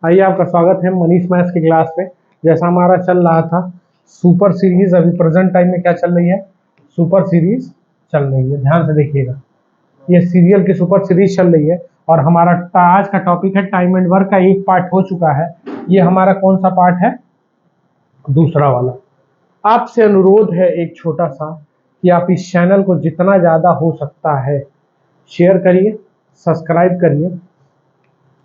आइए, आपका स्वागत है मनीष मैथ्स की क्लास में। जैसा हमारा चल रहा था सुपर सीरीज, अभी प्रेजेंट टाइम में क्या चल रही है? सुपर सीरीज चल रही है। ध्यान से देखिएगा, ये सीरियल की सुपर सीरीज चल रही है और हमारा आज का टॉपिक है टाइम एंड वर्क का। एक पार्ट हो चुका है, ये हमारा कौन सा पार्ट है? दूसरा वाला। आपसे अनुरोध है एक छोटा सा कि आप इस चैनल को जितना ज़्यादा हो सकता है शेयर करिए, सब्सक्राइब करिए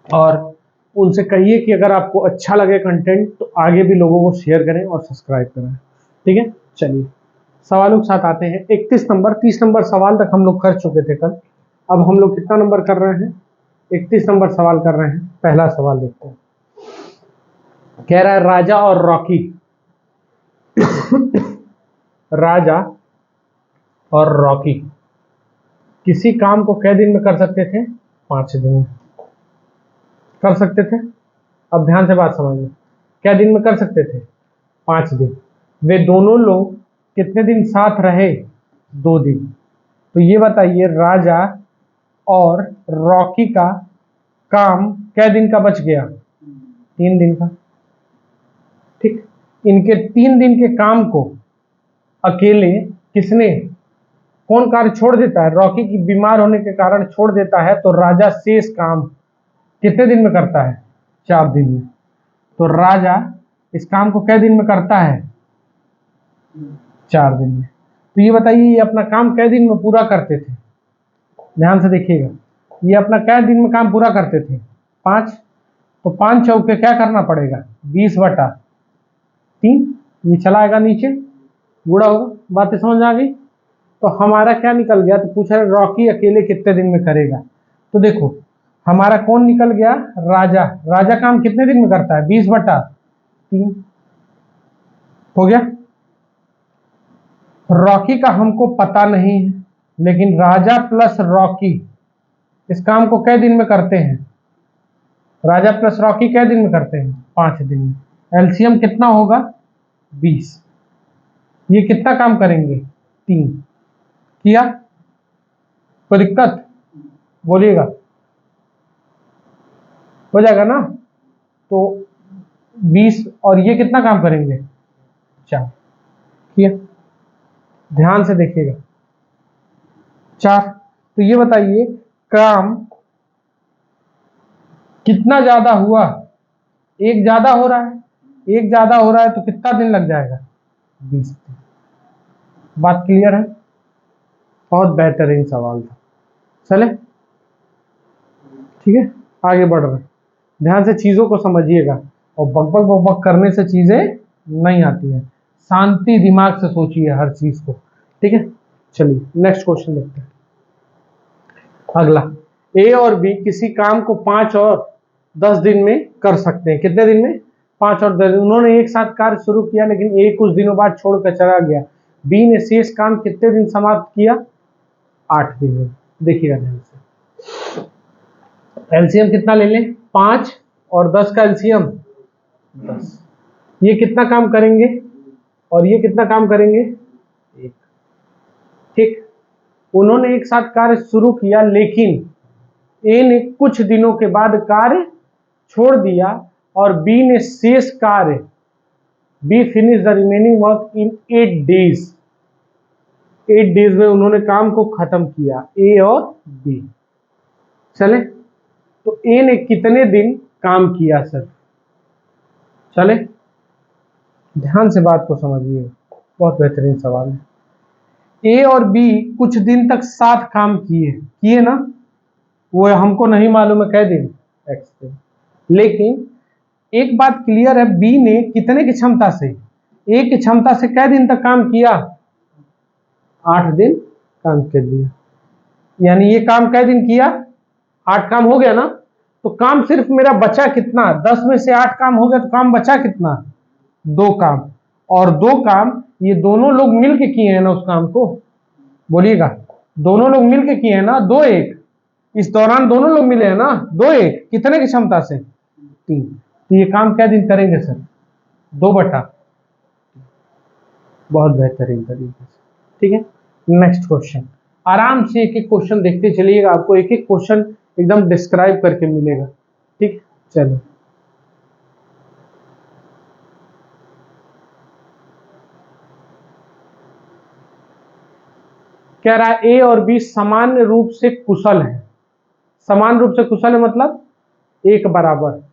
और उनसे कहिए कि अगर आपको अच्छा लगे कंटेंट तो आगे भी लोगों को शेयर करें और सब्सक्राइब करें। ठीक है, चलिए सवालों के साथ आते हैं। 31 नंबर 30 नंबर सवाल तक हम लोग कर चुके थे कल। अब हम लोग कितना नंबर कर रहे हैं? 31 नंबर सवाल कर रहे हैं। पहला सवाल देखते हैं। कह रहा है राजा और रॉकी राजा और रॉकी किसी काम को कै दिन में कर सकते थे? 5 दिन में कर सकते थे। अब ध्यान से बात समझिए, क्या दिन में कर सकते थे? 5 दिन। वे दोनों लोग कितने दिन साथ रहे? 2 दिन। तो ये बताइए, राजा और रॉकी का काम कै दिन का बच गया? 3 दिन का। ठीक, इनके 3 दिन के काम को अकेले किसने, कौन कार्य छोड़ देता है? रॉकी की बीमार होने के कारण छोड़ देता है, तो राजा शेष काम कितने दिन में करता है? 4 दिन में। तो राजा इस काम को कै दिन में करता है? 4 दिन में। तो ये बताइए, ये अपना काम कै दिन में पूरा करते थे? ध्यान से देखिएगा, ये अपना कै दिन में काम पूरा करते थे? 5। तो 5 चौके क्या करना पड़ेगा? 20/3। ये चला आएगा नीचे, गुणा होगा। बातें समझ आ गई? तो हमारा क्या निकल गया? तो पूछा रॉकी अकेले कितने दिन में करेगा। तो देखो, हमारा कौन निकल गया? राजा। राजा काम कितने दिन में करता है? 20/3 हो गया। रॉकी का हमको पता नहीं है, लेकिन राजा प्लस रॉकी इस काम को कै दिन में करते हैं? राजा प्लस रॉकी कै दिन में करते हैं? 5 दिन में। एलसीएम कितना होगा? 20। ये कितना काम करेंगे? 3 किया। कोई दिक्कत? बोलिएगा, हो जाएगा ना? तो 20 और ये कितना काम करेंगे? 4 किया। ध्यान से देखिएगा, 4। तो ये बताइए, काम कितना ज्यादा हुआ? एक ज्यादा हो रहा है। एक ज्यादा हो रहा है तो कितना दिन लग जाएगा? 20 दिन। बात क्लियर है? बहुत बेहतरीन सवाल था। चले, ठीक है, आगे बढ़ रहे हैं। ध्यान से चीजों को समझिएगा और बकबक बकबक करने से चीजें नहीं आती हैं। शांति दिमाग से सोचिए हर चीज को। ठीक है, चलिए नेक्स्ट क्वेश्चन देखते हैं। अगला, ए और बी किसी काम को 5 और 10 दिन में कर सकते हैं। कितने दिन में? 5 और 10 दिन। उन्होंने एक साथ कार्य शुरू किया, लेकिन ए कुछ दिनों बाद छोड़कर चला गया। बी ने शेष काम कितने दिन समाप्त किया? 8 दिन में। देखिएगा ध्यान से, एलसीएम कितना ले लें? 5 और 10 का एलसीएम 10। ये कितना काम करेंगे और ये कितना काम करेंगे? 1। ठीक, उन्होंने एक साथ कार्य शुरू किया, लेकिन ए ने कुछ दिनों के बाद कार्य छोड़ दिया और बी ने शेष कार्य, B finish the remaining work in 8 days. 8 days में उन्होंने काम को खत्म किया, ए और बी। चले, तो ए ने कितने दिन काम किया सर? चले, ध्यान से बात को समझिए, बहुत बेहतरीन सवाल है। ए और बी कुछ दिन तक साथ काम किए ना, वो हमको नहीं मालूम है कै दिन, x दिन। लेकिन एक बात क्लियर है, बी ने कितने की क्षमता से, ए की क्षमता से कै दिन तक काम किया? 8 दिन काम कर लिया। यानी ये काम कै दिन किया? 8 काम हो गया ना? तो काम सिर्फ मेरा बचा कितना? 10 में से 8 काम हो गया, तो काम बचा कितना? 2 काम। और 2 काम ये दोनों लोग मिलके किए हैं ना उस काम को। बोलिएगा, दोनों लोग मिलके किए हैं ना? 2-1। इस दौरान दोनों लोग मिले हैं ना? 2-1 कितने की क्षमता से? 3। तो ये काम क्या दिन करेंगे सर? 2/। बहुत बेहतरीन तरीके से। ठीक है, नेक्स्ट क्वेश्चन। आराम से एक एक क्वेश्चन देखते चलिएगा, आपको एक एक क्वेश्चन एकदम डिस्क्राइब करके मिलेगा। ठीक, चलो कह रहा है ए और बी सामान्य रूप से कुशल है। समान रूप से कुशल है मतलब एक बराबर।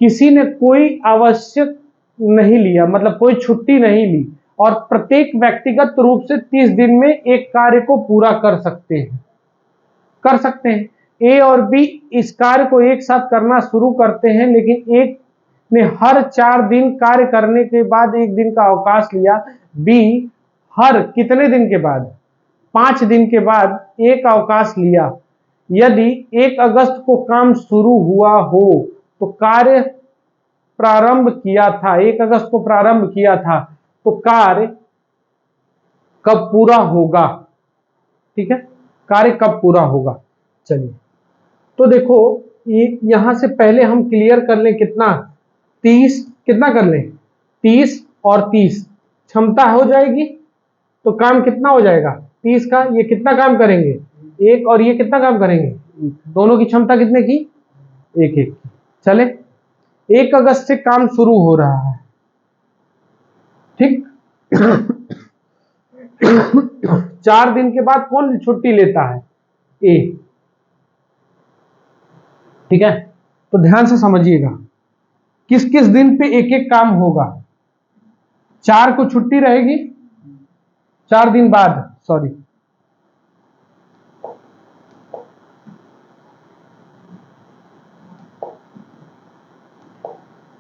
किसी ने कोई आवश्यक नहीं लिया, मतलब कोई छुट्टी नहीं ली, और प्रत्येक व्यक्तिगत रूप से 30 दिन में एक कार्य को पूरा कर सकते हैं। ए और बी इस कार्य को एक साथ करना शुरू करते हैं, लेकिन एक ने हर 4 दिन कार्य करने के बाद 1 दिन का अवकाश लिया। बी हर कितने दिन के बाद? 5 दिन के बाद एक अवकाश लिया। यदि 1 अगस्त को काम शुरू हुआ हो तो कार्य प्रारंभ किया था, 1 अगस्त को प्रारंभ किया था, तो कार्य कब पूरा होगा? ठीक है, कार्य कब पूरा होगा। चलिए तो देखो ये यहां से पहले हम क्लियर कर लें कितना 30, कितना कर लें 30 और 30 क्षमता हो जाएगी, तो काम कितना हो जाएगा 30 का। ये कितना काम करेंगे? 1, और ये कितना काम करेंगे? दोनों की क्षमता कितने की? 1 1 की। चले 1 अगस्त से काम शुरू हो रहा है, ठीक। 4 दिन के बाद कौन छुट्टी लेता है? ए, ठीक है। तो ध्यान से समझिएगा किस किस दिन पे एक एक काम होगा। 4 को छुट्टी रहेगी, 4 दिन बाद, सॉरी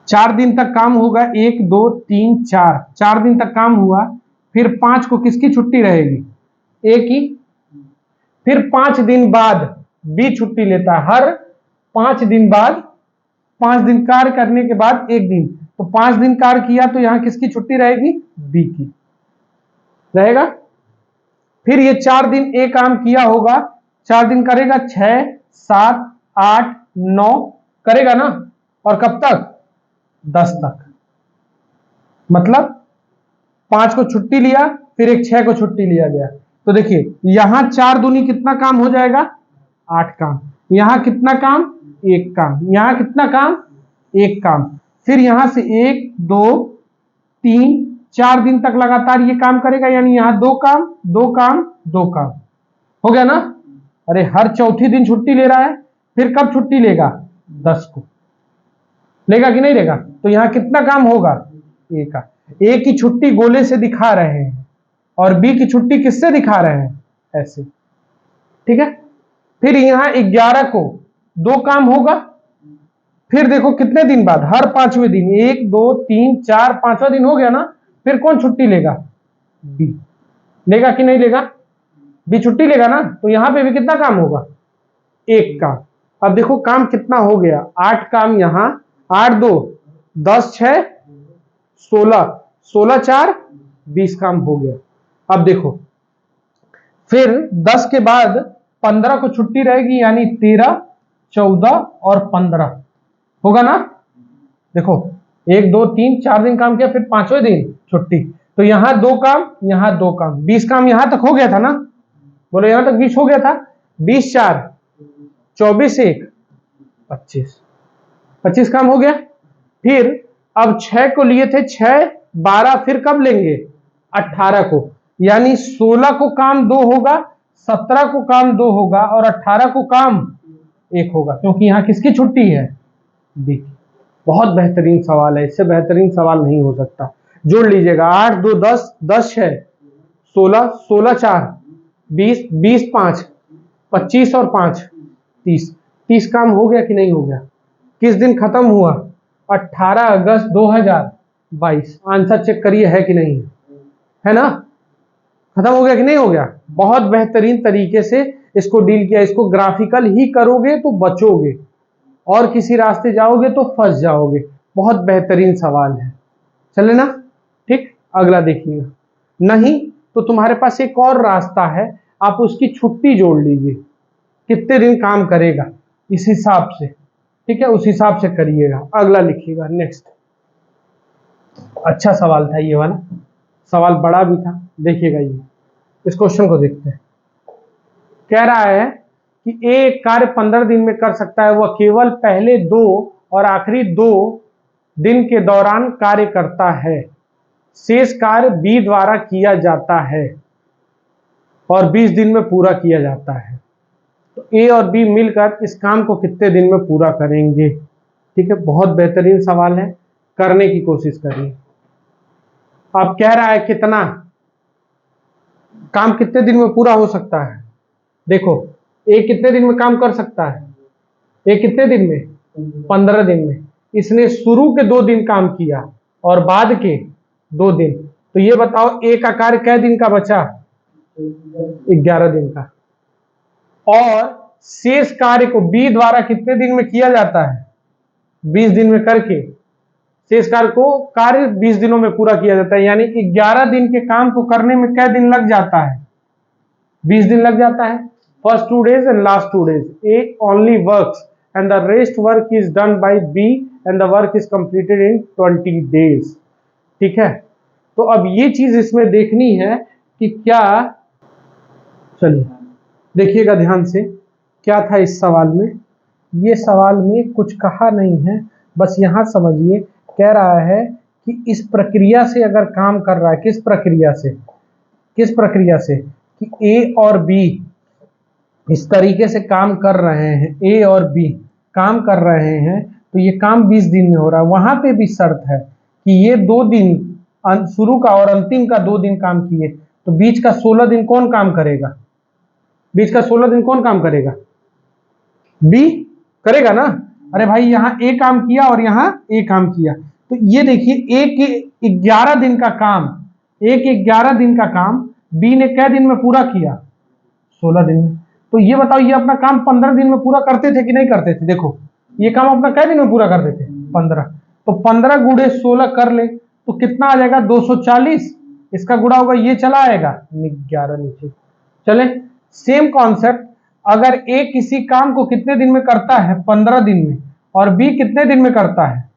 4 दिन तक काम होगा, 1 2 3 4, 4 दिन तक काम हुआ। फिर 5 को किसकी छुट्टी रहेगी? ए की। फिर 5 दिन बाद बी छुट्टी लेता है। हर 5 दिन बाद, 5 दिन कार्य करने के बाद 1 दिन, तो 5 दिन कार्य किया तो यहां किसकी छुट्टी रहेगी? बी की रहेगा। फिर ये 4 दिन ए काम किया होगा, 4 दिन करेगा, 6 7 8 9 करेगा ना, और कब तक? 10 तक। मतलब 5 को छुट्टी लिया, फिर एक 6 को छुट्टी लिया गया, तो देखिए यहां 4 दूनी कितना काम हो जाएगा? 8 काम। यहां कितना काम? 1 काम। यहां कितना काम? 1 काम। फिर यहां से 1 2 3 4 दिन तक लगातार ये काम करेगा, यानी यहां 2 काम 2 काम 2 काम हो गया ना। अरे हर चौथी दिन छुट्टी ले रहा है, फिर कब छुट्टी लेगा? 10 को लेगा कि नहीं लेगा? तो यहां कितना काम होगा? ए का। ए की छुट्टी गोले से दिखा रहे हैं और बी की छुट्टी किससे दिखा रहे हैं? ऐसे, ठीक है। फिर यहां 11 को 2 काम होगा। फिर देखो कितने दिन बाद? हर 5वें दिन, 1 2 3 4 5वां दिन हो गया ना। फिर कौन छुट्टी लेगा? बी लेगा कि नहीं लेगा? बी छुट्टी लेगा ना, तो यहां पे भी कितना काम होगा? 1 काम। अब देखो काम कितना हो गया? 8 काम यहां, 8 2 10 6 16, 16 4 20 काम हो गया। अब देखो फिर 10 के बाद 15 को छुट्टी रहेगी, यानी 13 14 और 15 होगा ना। देखो 1 2 3 4 दिन काम किया, फिर 5वें दिन छुट्टी, तो यहां 2 काम यहां 2 काम, 20 काम यहां तक हो गया था ना। बोलो यहां तक 20 हो गया था। 20 4 24 1 25, 25 काम हो गया। फिर अब 6 को लिए थे, 6 12, फिर कब लेंगे? 18 को, यानी 16 को काम 2 होगा, 17 को काम 2 होगा, और 18 को काम 1 होगा, क्योंकि यहां किसकी छुट्टी है? बी की। बहुत बेहतरीन सवाल है, इससे बेहतरीन सवाल नहीं हो सकता। जोड़ लीजिएगा 8 2 10 10 6 16 16 4 20 20 5 25 और 5 30, 30 काम हो गया कि नहीं हो गया? किस दिन खत्म हुआ? 18 अगस्त 2022। आंसर चेक करिए है कि नहीं, है ना। खत्म हो गया कि नहीं हो गया? बहुत बेहतरीन तरीके से इसको डील किया। इसको ग्राफिकल ही करोगे तो बचोगे, और किसी रास्ते जाओगे तो फंस जाओगे। बहुत बेहतरीन सवाल है, चले ना। ठीक, अगला देखिएगा। नहीं तो तुम्हारे पास एक और रास्ता है, आप उसकी छुट्टी जोड़ लीजिए, कितने दिन काम करेगा इस हिसाब से, ठीक है, उस हिसाब से करिएगा। अगला लिखिएगा, नेक्स्ट। अच्छा सवाल था ये वाला, सवाल बड़ा भी था। देखिएगा ये, इस क्वेश्चन को देखते हैं। कह रहा है कि ए कार्य 15 दिन में कर सकता है, वह केवल पहले 2 और आखिरी 2 दिन के दौरान कार्य करता है, शेष कार्य बी द्वारा किया जाता है। और 20 दिन में पूरा किया जाता है। तो ए और बी मिलकर इस काम को कितने दिन में पूरा करेंगे? ठीक है, बहुत बेहतरीन सवाल है, करने की कोशिश करिए। अब कह रहा है कितना काम कितने दिन में पूरा हो सकता है। देखो, ए कितने दिन में काम कर सकता है? ए कितने दिन में? 15 दिन में। इसने शुरू के 2 दिन काम किया और बाद के 2 दिन, तो ये बताओ ए का कार्य कै दिन का बचा? 11 दिन का। और शेष कार्य को बी द्वारा कितने दिन में किया जाता है? 20 दिन में करके शेष कार्य 20 दिनों में पूरा किया जाता है। यानी 11 दिन के काम को करने में कै दिन लग जाता है? 20 दिन लग जाता है। First 2 days and last 2 days A only works and the rest work is done by B and the work is completed in 20 days। ठीक है, तो अब ये चीज इसमें देखनी है कि क्या, चलिए देखिएगा ध्यान से, क्या था इस सवाल में। ये सवाल में कुछ कहा नहीं है, बस यहां समझिए, कह रहा है कि इस प्रक्रिया से अगर काम कर रहा है, किस प्रक्रिया से कि ए और बी इस तरीके से काम कर रहे हैं, ए और बी काम कर रहे हैं, तो ये काम 20 दिन में हो रहा है। वहां पे भी शर्त है कि ये 2 दिन, शुरू का और अंतिम का 2 दिन काम किए, तो बीच का 16 दिन कौन काम करेगा? बीच का 16 दिन कौन काम करेगा? बी करेगा ना। अरे भाई, यहाँ ए काम किया और यहाँ ए काम किया, तो ये देखिए ए के 11 दिन का काम, ए के 11 दिन का काम बी ने कै दिन में पूरा किया? 16 दिन में। तो ये बताओ, ये अपना काम 15 दिन में पूरा करते थे कि नहीं करते थे? देखो, ये काम अपना कै दिन में पूरा करते थे? 15। तो 15 गुणे 16 कर ले तो कितना आ जाएगा? 240। इसका गुणा होगा, ये चला आएगा 11 नीचे। चले, सेम कॉन्सेप्ट, अगर ए किसी काम को कितने दिन में करता है? 15 दिन में, और बी कितने दिन में करता है?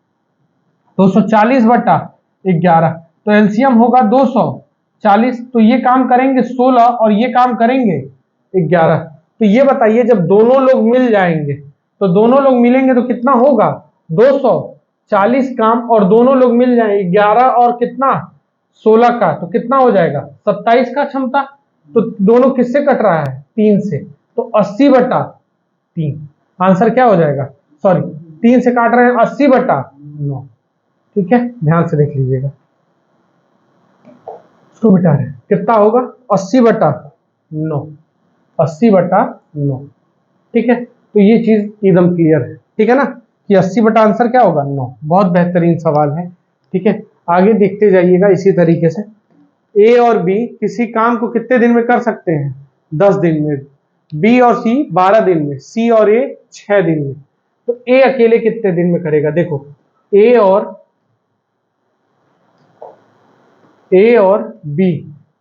240/11, तो एलसीएम होगा 240। तो ये काम करेंगे 16 और ये काम करेंगे 11। तो ये बताइए, जब दोनों लोग मिल जाएंगे, तो दोनों लोग मिलेंगे तो कितना होगा? 240 काम, और दोनों लोग मिल जाएंगे 11 और कितना? 16 का, तो कितना हो जाएगा? 27 का क्षमता। तो दोनों किससे कट रहा है? 3 से, तो 80/3। आंसर क्या हो जाएगा? सॉरी, 3 से काट रहे हैं, 80/9। ठीक है, ध्यान से देख लीजिएगा, इसको मिटा रहे हैं, कितना होगा? 80/9, 80/9। ठीक है, तो ये चीज एकदम क्लियर है, ठीक है ना, कि 80 आंसर क्या होगा? 9। बहुत बेहतरीन सवाल है। ठीक है, आगे देखते जाइएगा इसी तरीके से। ए और बी किसी काम को कितने दिन में कर सकते हैं? 10 दिन में। बी और सी 12 दिन में। सी और ए 6 दिन में। तो ए अकेले कितने दिन में करेगा? देखो, ए और बी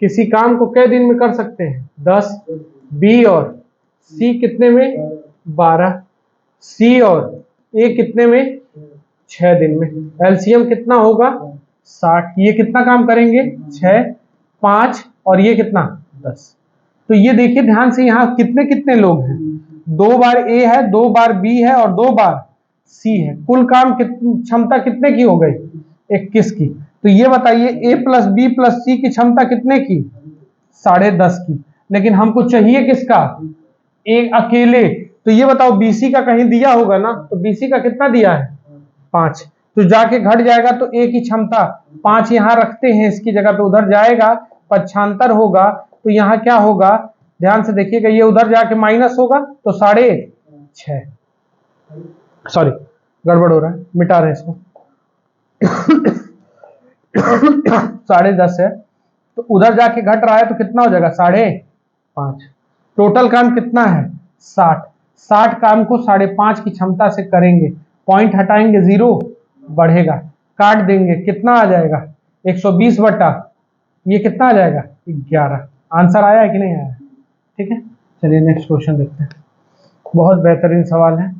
किसी काम को कितने दिन में कर सकते हैं? 10। बी और सी कितने में? 12। सी और ए कितने में? 6 दिन में। एलसीएम कितना होगा? 60। ये कितना काम करेंगे? 6, 5 और ये कितना? 10। तो ये देखिए ध्यान से, यहाँ कितने कितने लोग हैं? 2 बार ए है, 2 बार बी है और 2 बार सी है। कुल काम क्षमता कितने की हो गई? 21 की। तो ये बताइए, ए प्लस बी प्लस सी की क्षमता कितने की? 10.5 की। लेकिन हमको चाहिए किसका? एक अकेले। तो ये बताओ, बीसी का कहीं दिया होगा ना, तो बीसी का कितना दिया है? 5। तो जाके घट जाएगा, तो ए की क्षमता 5 यहां रखते हैं, इसकी जगह पे उधर जाएगा, पक्षांतर होगा, तो यहाँ क्या होगा? ध्यान से देखिएगा, ये उधर जाके माइनस होगा, तो 6.5। सॉरी, गड़बड़ हो रहा है, मिटा रहे हैं इसको। 10.5 है, तो उधर जाके घट रहा है, तो कितना हो जाएगा? 5.5। टोटल काम कितना है? 60 काम को 5.5 की क्षमता से करेंगे। पॉइंट हटाएंगे, 0 बढ़ेगा, काट देंगे, कितना आ जाएगा? 120 बटा ये कितना आ जाएगा? 11। आंसर आया है कि नहीं आया? ठीक है, चलिए नेक्स्ट क्वेश्चन देखते हैं। बहुत बेहतरीन सवाल है।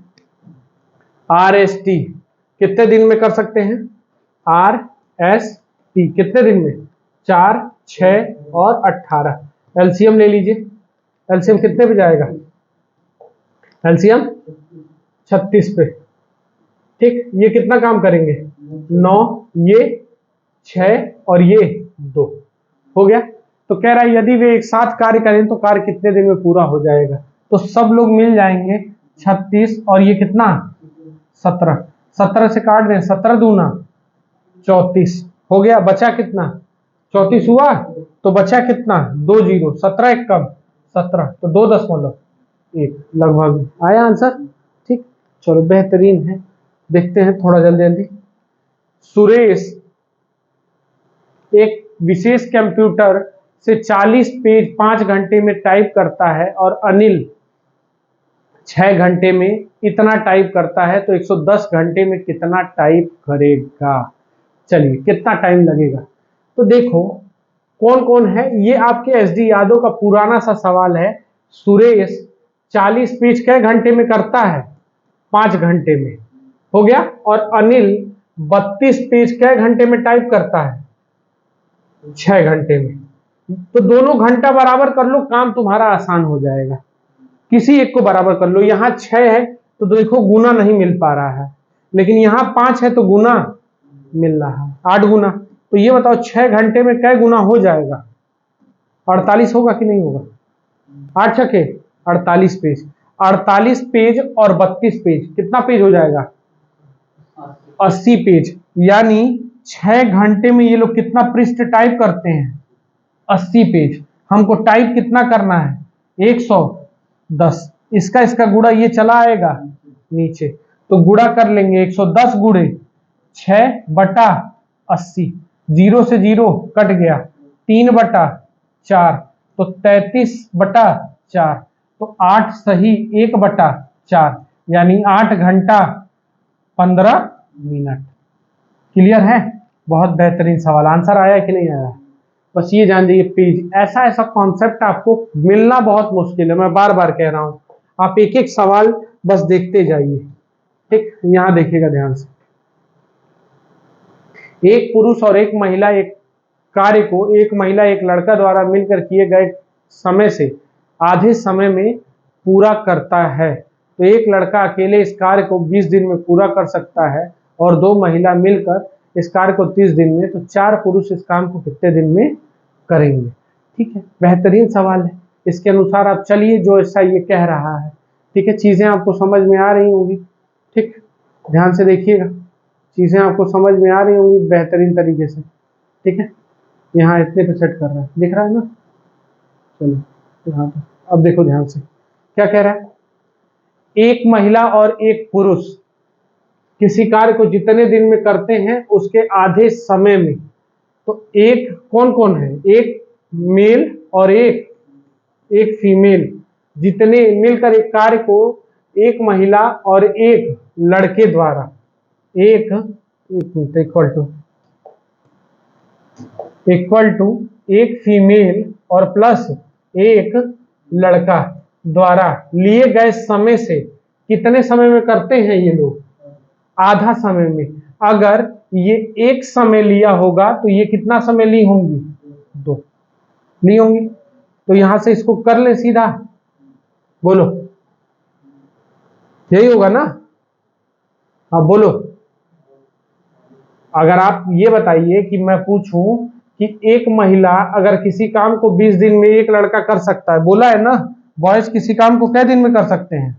RST कितने दिन में कर सकते हैं? RST कितने दिन में? 4, 6 और 18। एलसीएम ले लीजिए। एलसीएम कितने पे जाएगा? एलसीएम 36 पे। ठीक, ये कितना काम करेंगे? 9, ये 6 और ये 2 हो गया। तो कह रहा है यदि वे एक साथ कार्य करें तो कार्य कितने दिन में पूरा हो जाएगा। तो सब लोग मिल जाएंगे 36 और ये कितना 17, 17 से काट दें, 17 दूना 34 हो गया, बचा कितना 34 हुआ, तो बचा कितना 2 जीरो, 17 एक कम 17, तो 2.1 लगभग आया आंसर। ठीक, चलो बेहतरीन है। देखते हैं थोड़ा जल्दी जल्दी। सुरेश एक विशेष कंप्यूटर से 40 पेज 5 घंटे में टाइप करता है और अनिल 6 घंटे में इतना टाइप करता है, तो 110 घंटे में कितना टाइप करेगा। चलिए कितना टाइम लगेगा। तो देखो कौन कौन है ये, आपके एसडी यादव का पुराना सा सवाल है। सुरेश 40 पेज कै घंटे में करता है, 5 घंटे में हो गया, और अनिल 32 पेज कै घंटे में टाइप करता है, 6 घंटे में। तो दोनों घंटा बराबर कर लो, काम तुम्हारा आसान हो जाएगा। किसी एक को बराबर कर लो। यहाँ 6 है तो देखो गुना नहीं मिल पा रहा है, लेकिन यहाँ 5 है तो गुना मिल रहा है, 8 गुना। तो ये बताओ 6 घंटे में कै गुना हो जाएगा, 48 होगा कि नहीं होगा। 8 छके 48 पेज, 48 पेज और 32 पेज कितना पेज हो जाएगा 80 पेज। यानी 6 घंटे में ये लोग कितना पृष्ठ टाइप करते हैं 80 पेज। हमको टाइप कितना करना है 110, इसका गुड़ा ये चला आएगा नीचे, तो गुड़ा कर लेंगे 110 गुड़े 6/80, 0 से 0 कट गया, 3/4, तो 33/4, तो 8 सही 1/4, यानी 8 घंटा 15 मिनट। क्लियर है, बहुत बेहतरीन सवाल। आंसर आया कि नहीं आया, बस ये जान जाइए। पेज ऐसा ऐसा कॉन्सेप्ट आपको मिलना बहुत मुश्किल है, मैं बार बार कह रहा हूं। आप एक एक सवाल बस देखते जाइए। ठीक, यहां देखिएगा ध्यान से। एक पुरुष और एक महिला एक कार्य को एक महिला एक लड़का द्वारा मिलकर किए गए समय से आधे समय में पूरा करता है। तो एक लड़का अकेले इस कार्य को 20 दिन में पूरा कर सकता है और 2 महिला मिलकर इस कार्य को 30 दिन में, तो 4 पुरुष इस काम को कितने दिन में करेंगे। ठीक है, बेहतरीन सवाल है। इसके अनुसार आप चलिए जो ऐसा ये कह रहा है। ठीक है, चीजें आपको समझ में आ रही होंगी। ठीक, ध्यान से देखिएगा, चीजें आपको समझ में आ रही होंगी बेहतरीन तरीके से। ठीक है, यहाँ इतने पे सेट कर रहा है, दिख रहा है ना। चलो यहाँ पे अब देखो ध्यान से क्या कह रहा है। एक महिला और एक पुरुष किसी कार्य को जितने दिन में करते हैं उसके आधे समय में, तो एक कौन कौन है, एक मेल और एक फीमेल, जितने मिलकर एक कार्य को एक महिला और एक लड़के द्वारा इक्वल टू एक फीमेल और प्लस एक लड़का द्वारा लिए गए समय से कितने समय में करते हैं ये लोग, आधा समय में। अगर ये एक समय लिया होगा तो ये कितना समय ली होंगी, 2 ली होंगी। तो यहां से इसको कर ले सीधा, बोलो यही होगा ना। हाँ बोलो, अगर आप ये बताइए कि मैं पूछूं कि एक महिला अगर किसी काम को 20 दिन में एक लड़का कर सकता है, बोला है ना, बॉयज किसी काम को कै दिन में कर सकते हैं,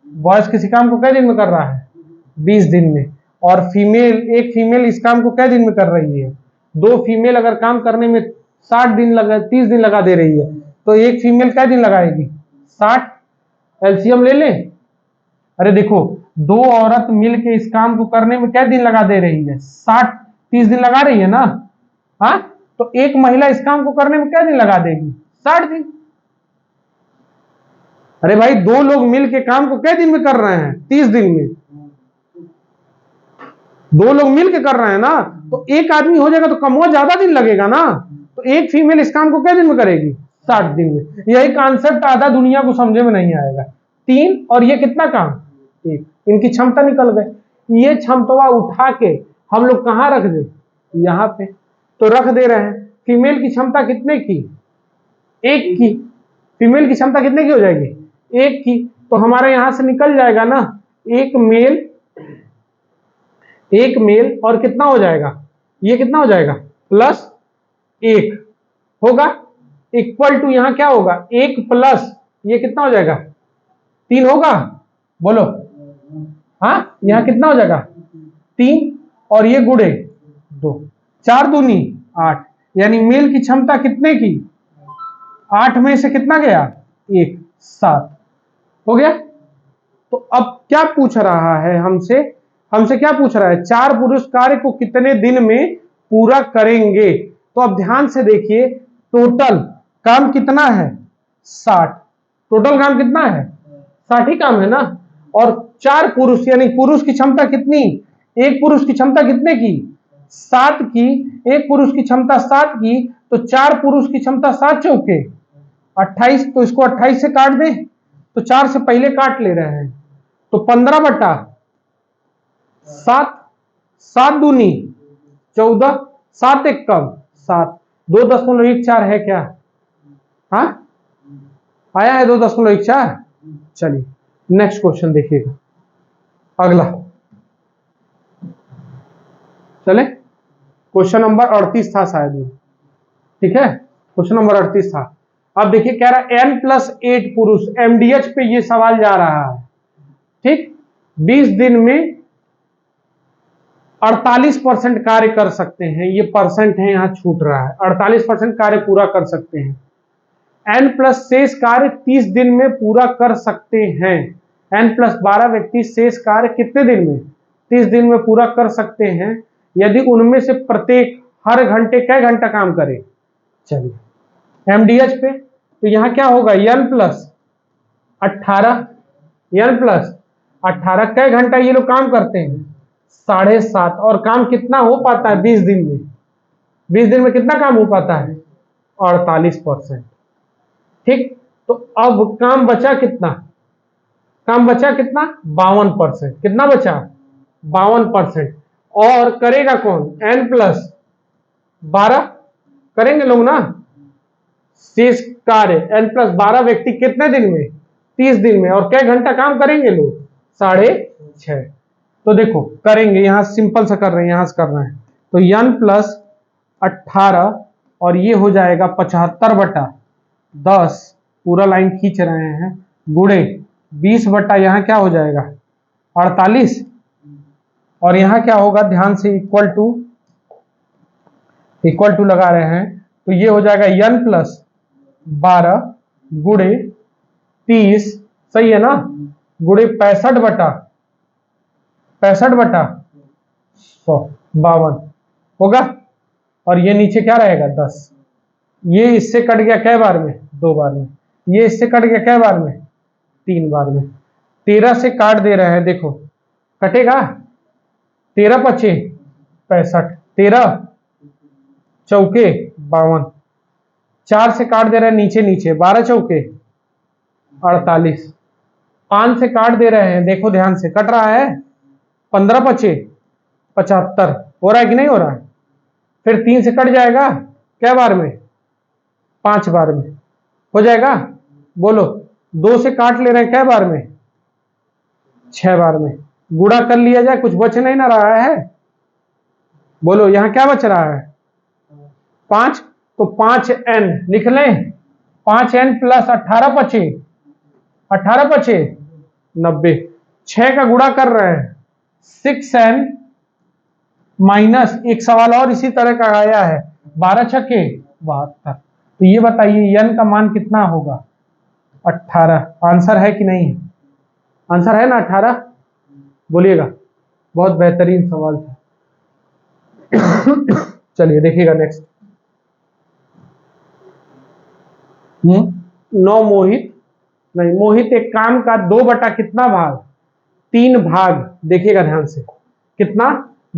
बॉयज किसी काम को कै दिन में कर रहा है 20 दिन में, और एक फीमेल इस काम को कै दिन में कर रही है, 2 फीमेल अगर काम करने में 60 दिन लगा 30 दिन लगा दे रही है, तो एक फीमेल कै दिन लगाएगी 60, एलसीएम ले ले। अरे देखो 2 औरत मिल के इस काम को करने में कै दिन लगा दे रही है, 60-30 दिन लगा रही है ना। हाँ, तो एक महिला इस काम को करने में कै दिन लगा देगी, 60 दिन। अरे भाई 2 लोग मिल के काम को कै दिन में कर रहे हैं, 30 दिन में। 2 लोग मिल के कर रहे हैं ना, तो एक आदमी हो जाएगा तो कम हुआ ज्यादा दिन लगेगा ना। तो एक फीमेल इस काम को कै दिन में करेगी, 60 दिन में। यही कॉन्सेप्ट आधा दुनिया को समझे में नहीं आएगा। 3 और ये कितना काम, 1, इनकी क्षमता निकल गई। ये क्षमता उठा के हम लोग कहां रख दे, यहां पे तो रख दे रहे हैं। फीमेल की क्षमता कितने की, 1 की। फीमेल की क्षमता कितने की हो जाएगी, 1 की। तो हमारे यहां से निकल जाएगा ना, एक मेल और कितना हो जाएगा, ये कितना हो जाएगा +1 होगा। इक्वल टू यहाँ क्या होगा 1 प्लस ये कितना हो जाएगा 3 होगा, बोलो। हाँ यहाँ कितना हो जाएगा 3 और ये गुणे 2, 4 दूनी 8, यानी मेल की क्षमता कितने की 8 में से कितना गया 1, 7 हो गया। तो अब क्या पूछ रहा है हमसे, हमसे क्या पूछ रहा है 4 पुरुष कार्य को कितने दिन में पूरा करेंगे। तो अब ध्यान से देखिए टोटल काम कितना है 60, टोटल काम कितना है 60 ही काम है ना, और 4 पुरुष यानी पुरुष की क्षमता कितनी, एक पुरुष की क्षमता कितने की 7 की, एक पुरुष की क्षमता 7 की, तो 4 पुरुष की क्षमता 7 चौके 28, तो इसको 28 से काट दे, तो 4 से पहले काट ले रहे हैं, तो 15 बटा 7, 7 दूनी 14, 7 एक कम 7, 2.14 है क्या, हाँ आया है 2.14। चलिए नेक्स्ट क्वेश्चन देखिएगा, अगला चले, क्वेश्चन नंबर 38 था शायद में, ठीक है क्वेश्चन नंबर 38 था। अब देखिए कह रहा है n+8 पुरुष, एमडीएच पे ये सवाल जा रहा है, ठीक 20 दिन में 48% कार्य कर सकते हैं, ये परसेंट है यहाँ छूट रहा है, 48% कार्य पूरा कर सकते हैं। n+ शेष कार्य 30 दिन में पूरा कर सकते हैं, n+12 व्यक्ति शेष कार्य कितने दिन में 30 दिन में पूरा कर सकते हैं, यदि उनमें से प्रत्येक हर घंटे कै घंटा काम करे। चलिए एमडीएच पे तो यहाँ क्या होगा n+18, n+18 कै घंटा ये लोग काम करते हैं 7.5, और काम कितना हो पाता है 20 दिन में, 20 दिन में कितना काम हो पाता है 48%, ठीक। तो अब काम बचा कितना, काम बचा कितना 52%, कितना बचा 52%, और करेगा कौन n+12 करेंगे लोग ना शेष कार्य, n+12 व्यक्ति कितने दिन में 30 दिन में, और कै घंटा काम करेंगे लोग 6.5। तो देखो करेंगे, यहां सिंपल सा कर रहे हैं, यहां से कर रहे हैं, तो n+18 और ये हो जाएगा 75/10, पूरा लाइन खींच रहे हैं, गुणे 20 बटा यहाँ क्या हो जाएगा 48, और यहाँ क्या होगा ध्यान से इक्वल टू लगा रहे हैं, तो ये हो जाएगा n+12 गुणे 30, सही है ना, गुणे 65/100 होगा, और ये नीचे क्या रहेगा 10, ये इससे कट गया कै बार में 2 बार में, ये इससे कट गया कै बार में 3 बार में, 13 से काट दे रहे हैं, देखो कटेगा 13 पचे 65, 13 चौके 52, 4 से काट दे रहे हैं नीचे नीचे 12 चौके 48, 5 से काट दे रहे हैं, देखो ध्यान से कट रहा है 15 पचे 75, हो रहा है कि नहीं हो रहा है, फिर 3 से कट जाएगा क्या बार में 5 बार में, हो जाएगा, बोलो 2 से काट ले रहे हैं क्या बार में 6 बार में, गुणा कर लिया जाए, कुछ बच नहीं ना रहा है, बोलो यहां क्या बच रहा है 5, तो 5n लिख लें, 5n + 18 पचे 90, 6 का गुणा कर रहे हैं 6n - एक सवाल और इसी तरह का आया है 12 छक्के 72, तो ये बताइए n का मान कितना होगा 18, आंसर है कि नहीं है, आंसर है ना 18, बोलिएगा, बहुत बेहतरीन सवाल था। चलिए देखिएगा नेक्स्ट, 9 मोहित एक काम का 2 बटा कितना भाग 3 भाग, देखिएगा ध्यान से, कितना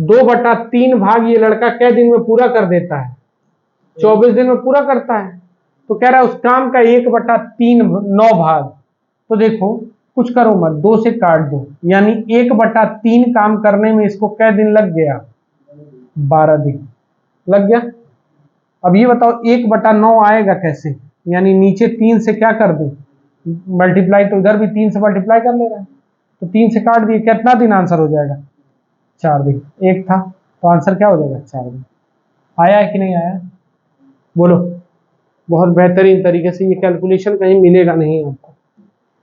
2 बटा 3 भाग ये लड़का कै दिन में पूरा कर देता है 24 दिन में पूरा करता है, तो कह रहा है उस काम का 1 बटा 3 9 भाग, तो देखो कुछ करो मत 2 से काट दो, यानी 1 बटा 3 काम करने में इसको कै दिन लग गया 12 दिन लग गया। अब ये बताओ 1 बटा 9 आएगा कैसे, यानी नीचे 3 से क्या कर दे मल्टीप्लाई, तो इधर भी 3 से मल्टीप्लाई कर ले रहा है, तो 3 से काट दिए, कितना दिन आंसर हो जाएगा 4 दिन, 1 था तो आंसर क्या हो जाएगा 4 दिन। आया है कि नहीं आया, बोलो बहुत बेहतरीन तरीके से, ये कैलकुलेशन कहीं मिलेगा नहीं आपको।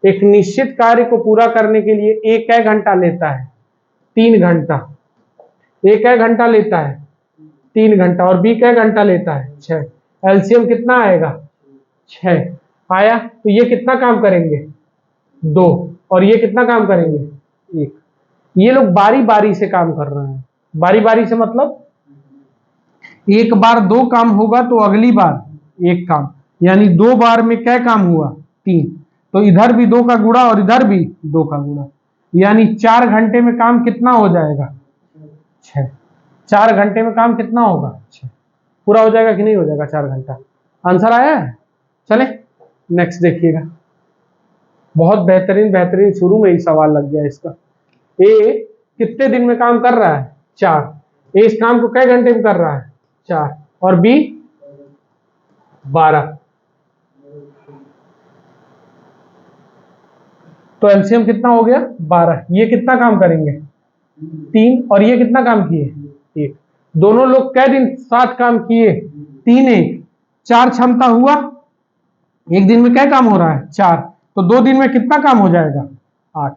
एक निश्चित कार्य को पूरा करने के लिए एक घंटा लेता है 3 घंटा, एक घंटा लेता है 3 घंटा, और बी क्या घंटा लेता है 6। एलसीएम कितना आएगा 6 आया, तो ये कितना काम करेंगे 2, और ये कितना काम करेंगे 1। ये लोग बारी बारी से काम कर रहे हैं। बारी बारी से मतलब एक बार 2 काम होगा तो अगली बार 1 काम, यानी 2 बार में क्या काम हुआ 3, तो इधर भी 2 का गुणा और इधर भी 2 का गुणा, यानी 4 घंटे में काम कितना हो जाएगा 6। 4 घंटे में काम कितना होगा 6। पूरा हो जाएगा कि नहीं हो जाएगा 4 घंटा। आंसर आया है। चले नेक्स्ट देखिएगा, बहुत बेहतरीन बेहतरीन, शुरू में ही सवाल लग गया इसका। ए कितने दिन में काम कर रहा है 4, ए इस काम को कई घंटे में कर रहा है 4, और बी 12, तो एलसीएम कितना हो गया 12। ये कितना काम करेंगे 3, और ये कितना काम किए 1। दोनों लोग कै दिन साथ काम किए 3 1, 4 क्षमता हुआ, एक दिन में क्या काम हो रहा है 4, तो 2 दिन में कितना काम हो जाएगा 8।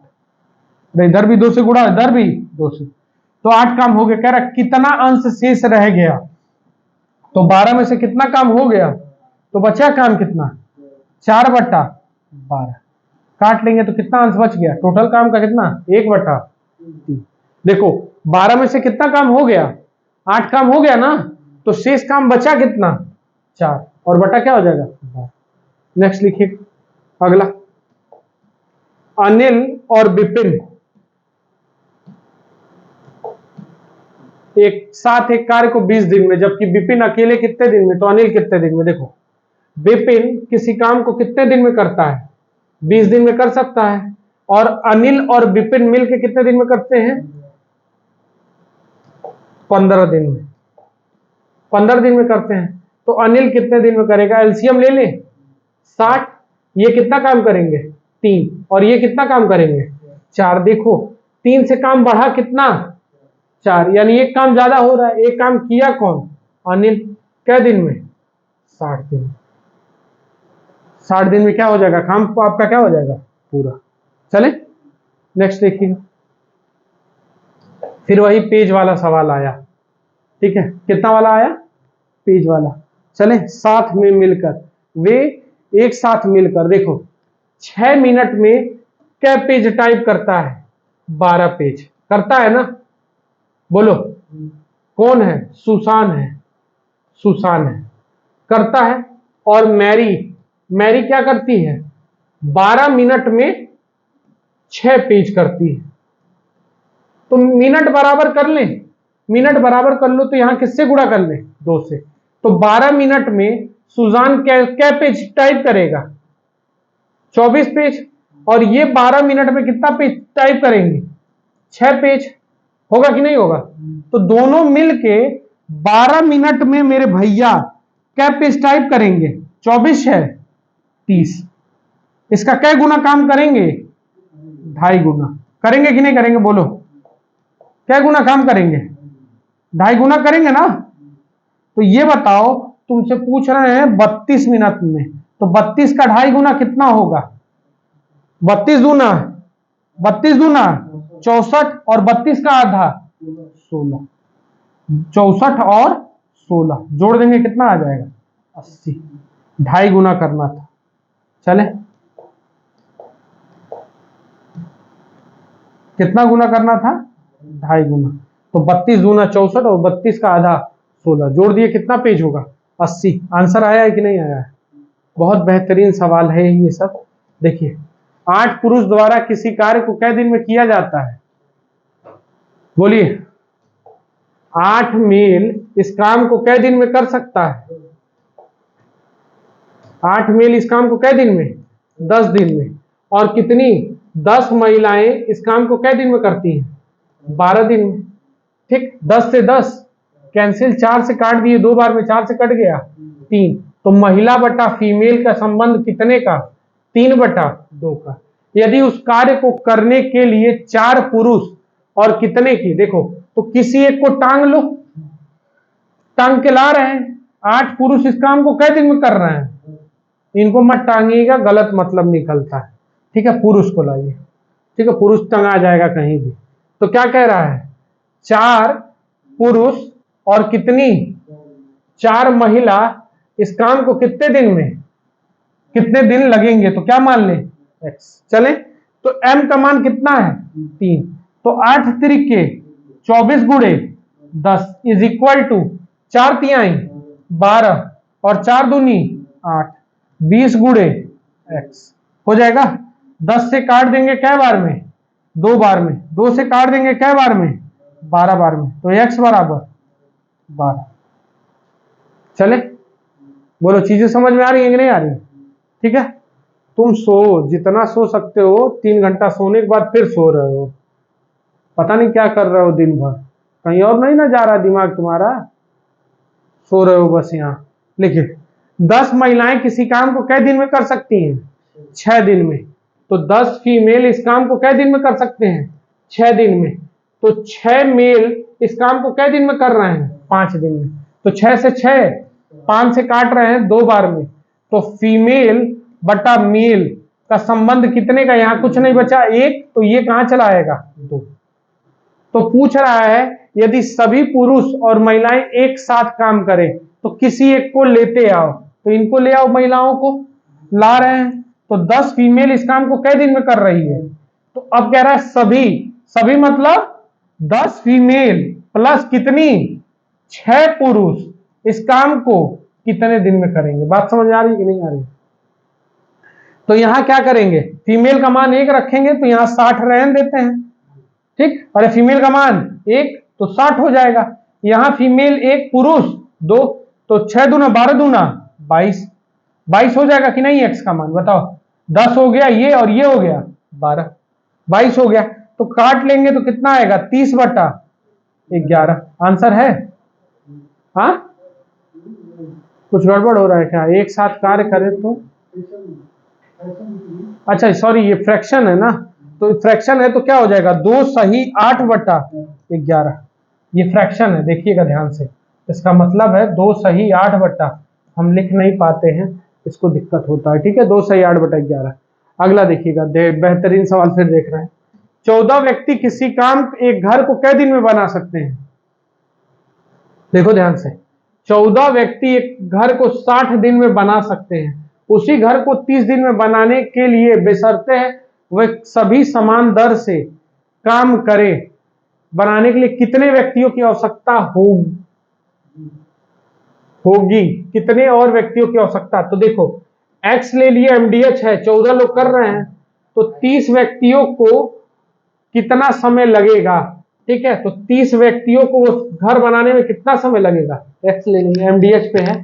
इधर भी 2 से गुणा, इधर भी 2 से, तो 8 काम हो गया। कह रहा कितना अंश शेष रह गया, तो 12 में से कितना काम हो गया, तो बचा काम कितना 4/12, काट लेंगे तो कितना अंश बच गया, टोटल काम का कितना 1/3। देखो 12 में से कितना काम हो गया 8 काम हो गया ना, तो शेष काम बचा कितना 4, और बटा क्या हो जाएगा 12। नेक्स्ट लिखिए अगला, अनिल और विपिन एक साथ एक कार्य को 20 दिन में, जबकि विपिन अकेले कितने दिन में, तो अनिल कितने दिन में। देखो विपिन किसी काम को कितने दिन में करता है 20 दिन में कर सकता है, और अनिल और विपिन मिलकर कितने दिन में करते हैं 15 दिन में, 15 दिन में करते हैं। तो अनिल कितने दिन में करेगा, एलसीएम ले ले 60, ये कितना काम करेंगे 3, और ये कितना काम करेंगे 4। देखो 3 से काम बढ़ा कितना 4, यानी एक काम ज्यादा हो रहा है। एक काम किया कौन अनिल, क्या दिन में 60 दिन। 60 दिन में क्या हो जाएगा काम आपका, क्या हो जाएगा पूरा। चले नेक्स्ट देखिए, फिर वही पेज वाला सवाल आया, ठीक है, कितना वाला आया पेज वाला। चले साथ में मिलकर, वे एक साथ मिलकर, देखो 6 मिनट में क्या पेज टाइप करता है 12 पेज करता है ना, बोलो कौन है, सुसान है, सुसान है करता है। और मैरी, मैरी क्या करती है 12 मिनट में 6 पेज करती है। तो मिनट बराबर कर ले, मिनट बराबर कर लो, तो यहां किससे गुणा कर ले 2 से, तो 12 मिनट में सुजान क्या पेज टाइप करेगा 24 पेज, और ये 12 मिनट में कितना पेज टाइप करेंगे 6 पेज। होगा कि नहीं होगा, तो दोनों मिलके 12 मिनट में मेरे भैया क्या पेज टाइप करेंगे 24 है 30, इसका क्या गुना काम करेंगे 2.5 गुना करेंगे कि नहीं करेंगे, बोलो क्या गुना काम करेंगे 2.5 गुना करेंगे ना। तो ये बताओ तुमसे पूछ रहे हैं 32 मिनट में, तो 32 का 2.5 गुना कितना होगा, 32 दूना 64, और 32 का आधा 16, 64 और 16 जोड़ देंगे कितना आ जाएगा 80। 2.5 गुना करना था। चले कितना गुना करना था 2.5 गुना, तो 32 दूना 64 और 32 का आधा 16 जोड़ दिए कितना पेज होगा 80। आंसर आया है कि नहीं आया है। बहुत बेहतरीन सवाल है ये सब। देखिए 8 पुरुष द्वारा किसी कार्य को कै दिन में किया जाता है, बोलिए 8 मेल इस काम को कै दिन में कर सकता है, 8 मेल इस काम को कै दिन में 10 दिन में, और कितनी 10 महिलाएं इस काम को कै दिन में करती हैं 12 दिन में। ठीक 10 से 10 कैंसिल, 4 से काट दिए, 2 बार में 4 से कट गया 3, तो महिला बटा फीमेल का संबंध कितने का 3/2 का। यदि उस कार्य को करने के लिए 4 पुरुष और कितने की, देखो तो किसी एक को टांग लो, टांग के ला रहे हैं, 8 पुरुष इस काम को कै दिन में कर रहे हैं इनको मत टांगिएगा, गलत मतलब निकलता है। ठीक है, पुरुष को लाइए। ठीक है, पुरुष टंगा जाएगा कहीं भी। तो क्या कह रहा है, 4 पुरुष और कितनी 4 महिला इस काम को कितने दिन में, कितने दिन लगेंगे, तो क्या मान ले x। चले, तो m का मान कितना है 3, तो 8 तिरिके 24 गुणे 10 इज इक्वल टू 4 तिहाई 12 और 4 दूनी 8, 20 गुणे x हो जाएगा। 10 से काट देंगे कै बार में, 2 बार में। 2 से काट देंगे कै बार में, 12 बार में। तो x बराबर 12। चले, बोलो चीजें समझ में आ रही है कि नहीं आ रही? ठीक है, तुम सो, जितना सो सकते हो। 3 घंटा सोने के बाद फिर सो रहे हो, पता नहीं क्या कर रहे हो दिन भर, कहीं और नहीं ना जा रहा दिमाग तुम्हारा, सो रहे हो बस यहाँ। लिखिए, 10 महिलाएं किसी काम को कै दिन में कर सकती हैं, 6 दिन में। तो 10 फीमेल इस काम को कै दिन में कर सकते हैं, 6 दिन में। तो 6 मेल इस काम को कै दिन में कर रहे हैं, 5 दिन में। तो 6 से 6, 5 से काट रहे हैं 2 बार में। तो फीमेल बटा मेल का संबंध कितने का, यहां कुछ नहीं बचा 1, तो ये कहां चला आएगा 2। तो पूछ रहा है यदि सभी पुरुष और महिलाएं एक साथ काम करें तो किसी एक को लेते आओ। तो इनको ले आओ, महिलाओं को ला रहे हैं। तो 10 फीमेल इस काम को कै दिन में कर रही है, तो अब कह रहा है सभी, सभी मतलब 10 फीमेल प्लस कितनी 6 पुरुष इस काम को कितने दिन में करेंगे। बात समझ आ रही है कि नहीं आ रही? तो यहां क्या करेंगे, फीमेल का मान 1 रखेंगे, तो यहां 60 रहने देते हैं। ठीक, अरे फीमेल का मान 1 तो 60 हो जाएगा। यहां फीमेल 1 पुरुष 2, तो 6 दूना 12 दूना 22, 22 हो जाएगा कि नहीं x का मान, बताओ। 10 हो गया ये और ये हो गया 12, 22 हो गया। तो काट लेंगे तो कितना आएगा 30 बटा 11। आंसर है? हाँ, कुछ गड़बड़ हो रहा है क्या, एक साथ कार्य करें तो? अच्छा सॉरी, ये फ्रैक्शन है ना, तो फ्रैक्शन है तो क्या हो जाएगा 2 सही 8 बटा 11। ये फ्रैक्शन है, देखिएगा ध्यान से। इसका मतलब है 2 सही 8 बटा, हम लिख नहीं पाते हैं, इसको दिक्कत होता है। ठीक है, 2 सही 8 बटा 11। अगला देखिएगा, बेहतरीन सवाल फिर देख रहे हैं। 14 व्यक्ति किसी काम एक घर को कै दिन में बना सकते हैं? देखो ध्यान से, 14 व्यक्ति एक घर को 60 दिन में बना सकते हैं। उसी घर को 30 दिन में बनाने के लिए बेशर्ते वे सभी समान दर से काम करें, बनाने के लिए कितने व्यक्तियों की आवश्यकता होगी, कितने और व्यक्तियों की आवश्यकता? तो देखो x ले लिए, MDH है, 14 लोग कर रहे हैं, तो 30 व्यक्तियों को कितना समय लगेगा? ठीक है, तो 30 व्यक्तियों को घर बनाने में कितना समय लगेगा? x ले लेंगे, MDH पे है,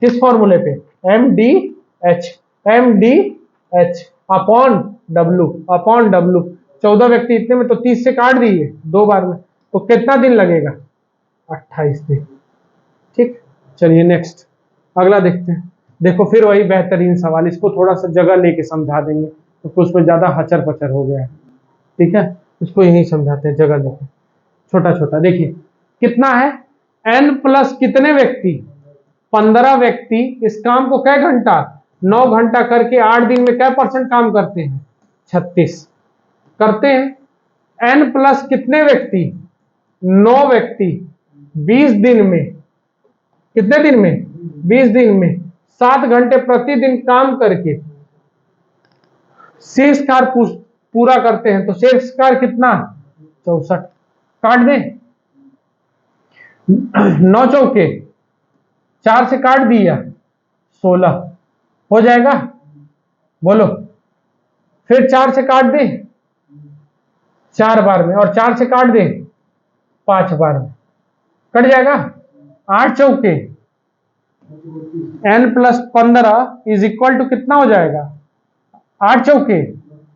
किस फॉर्मूले पे, MDH अपॉन W। 14 व्यक्ति इतने में, तो 30 से काट दिए 2 बार में, तो कितना दिन लगेगा? 28 दिन। ठीक, चलिए नेक्स्ट, अगला देखते हैं। देखो फिर वही बेहतरीन सवाल, इसको थोड़ा सा जगह लेके समझा देंगे तो उसमें ज्यादा हचर पचर हो गया है। ठीक है, इसको यही समझाते हैं जगह लेके, छोटा छोटा। देखिए कितना है, n प्लस कितने व्यक्ति, 15 व्यक्ति इस काम को कै घंटा, 9 घंटा करके 8 दिन में कै % काम करते हैं, 36 करते हैं। n प्लस कितने व्यक्ति, 9 व्यक्ति 20 दिन में, कितने दिन में, 20 दिन में 7 घंटे प्रतिदिन काम करके शेष कार्य पूरा करते हैं। तो शेष कार्य कितना, 64। काट दें, 9 चौके 4 से काट दिया 16 हो जाएगा, बोलो। फिर 4 से काट दे 4 बार में, और 4 से काट दे 5 बार में, कट जाएगा। 8 चौके n plus 15 is equal to कितना हो जाएगा, 8 चौके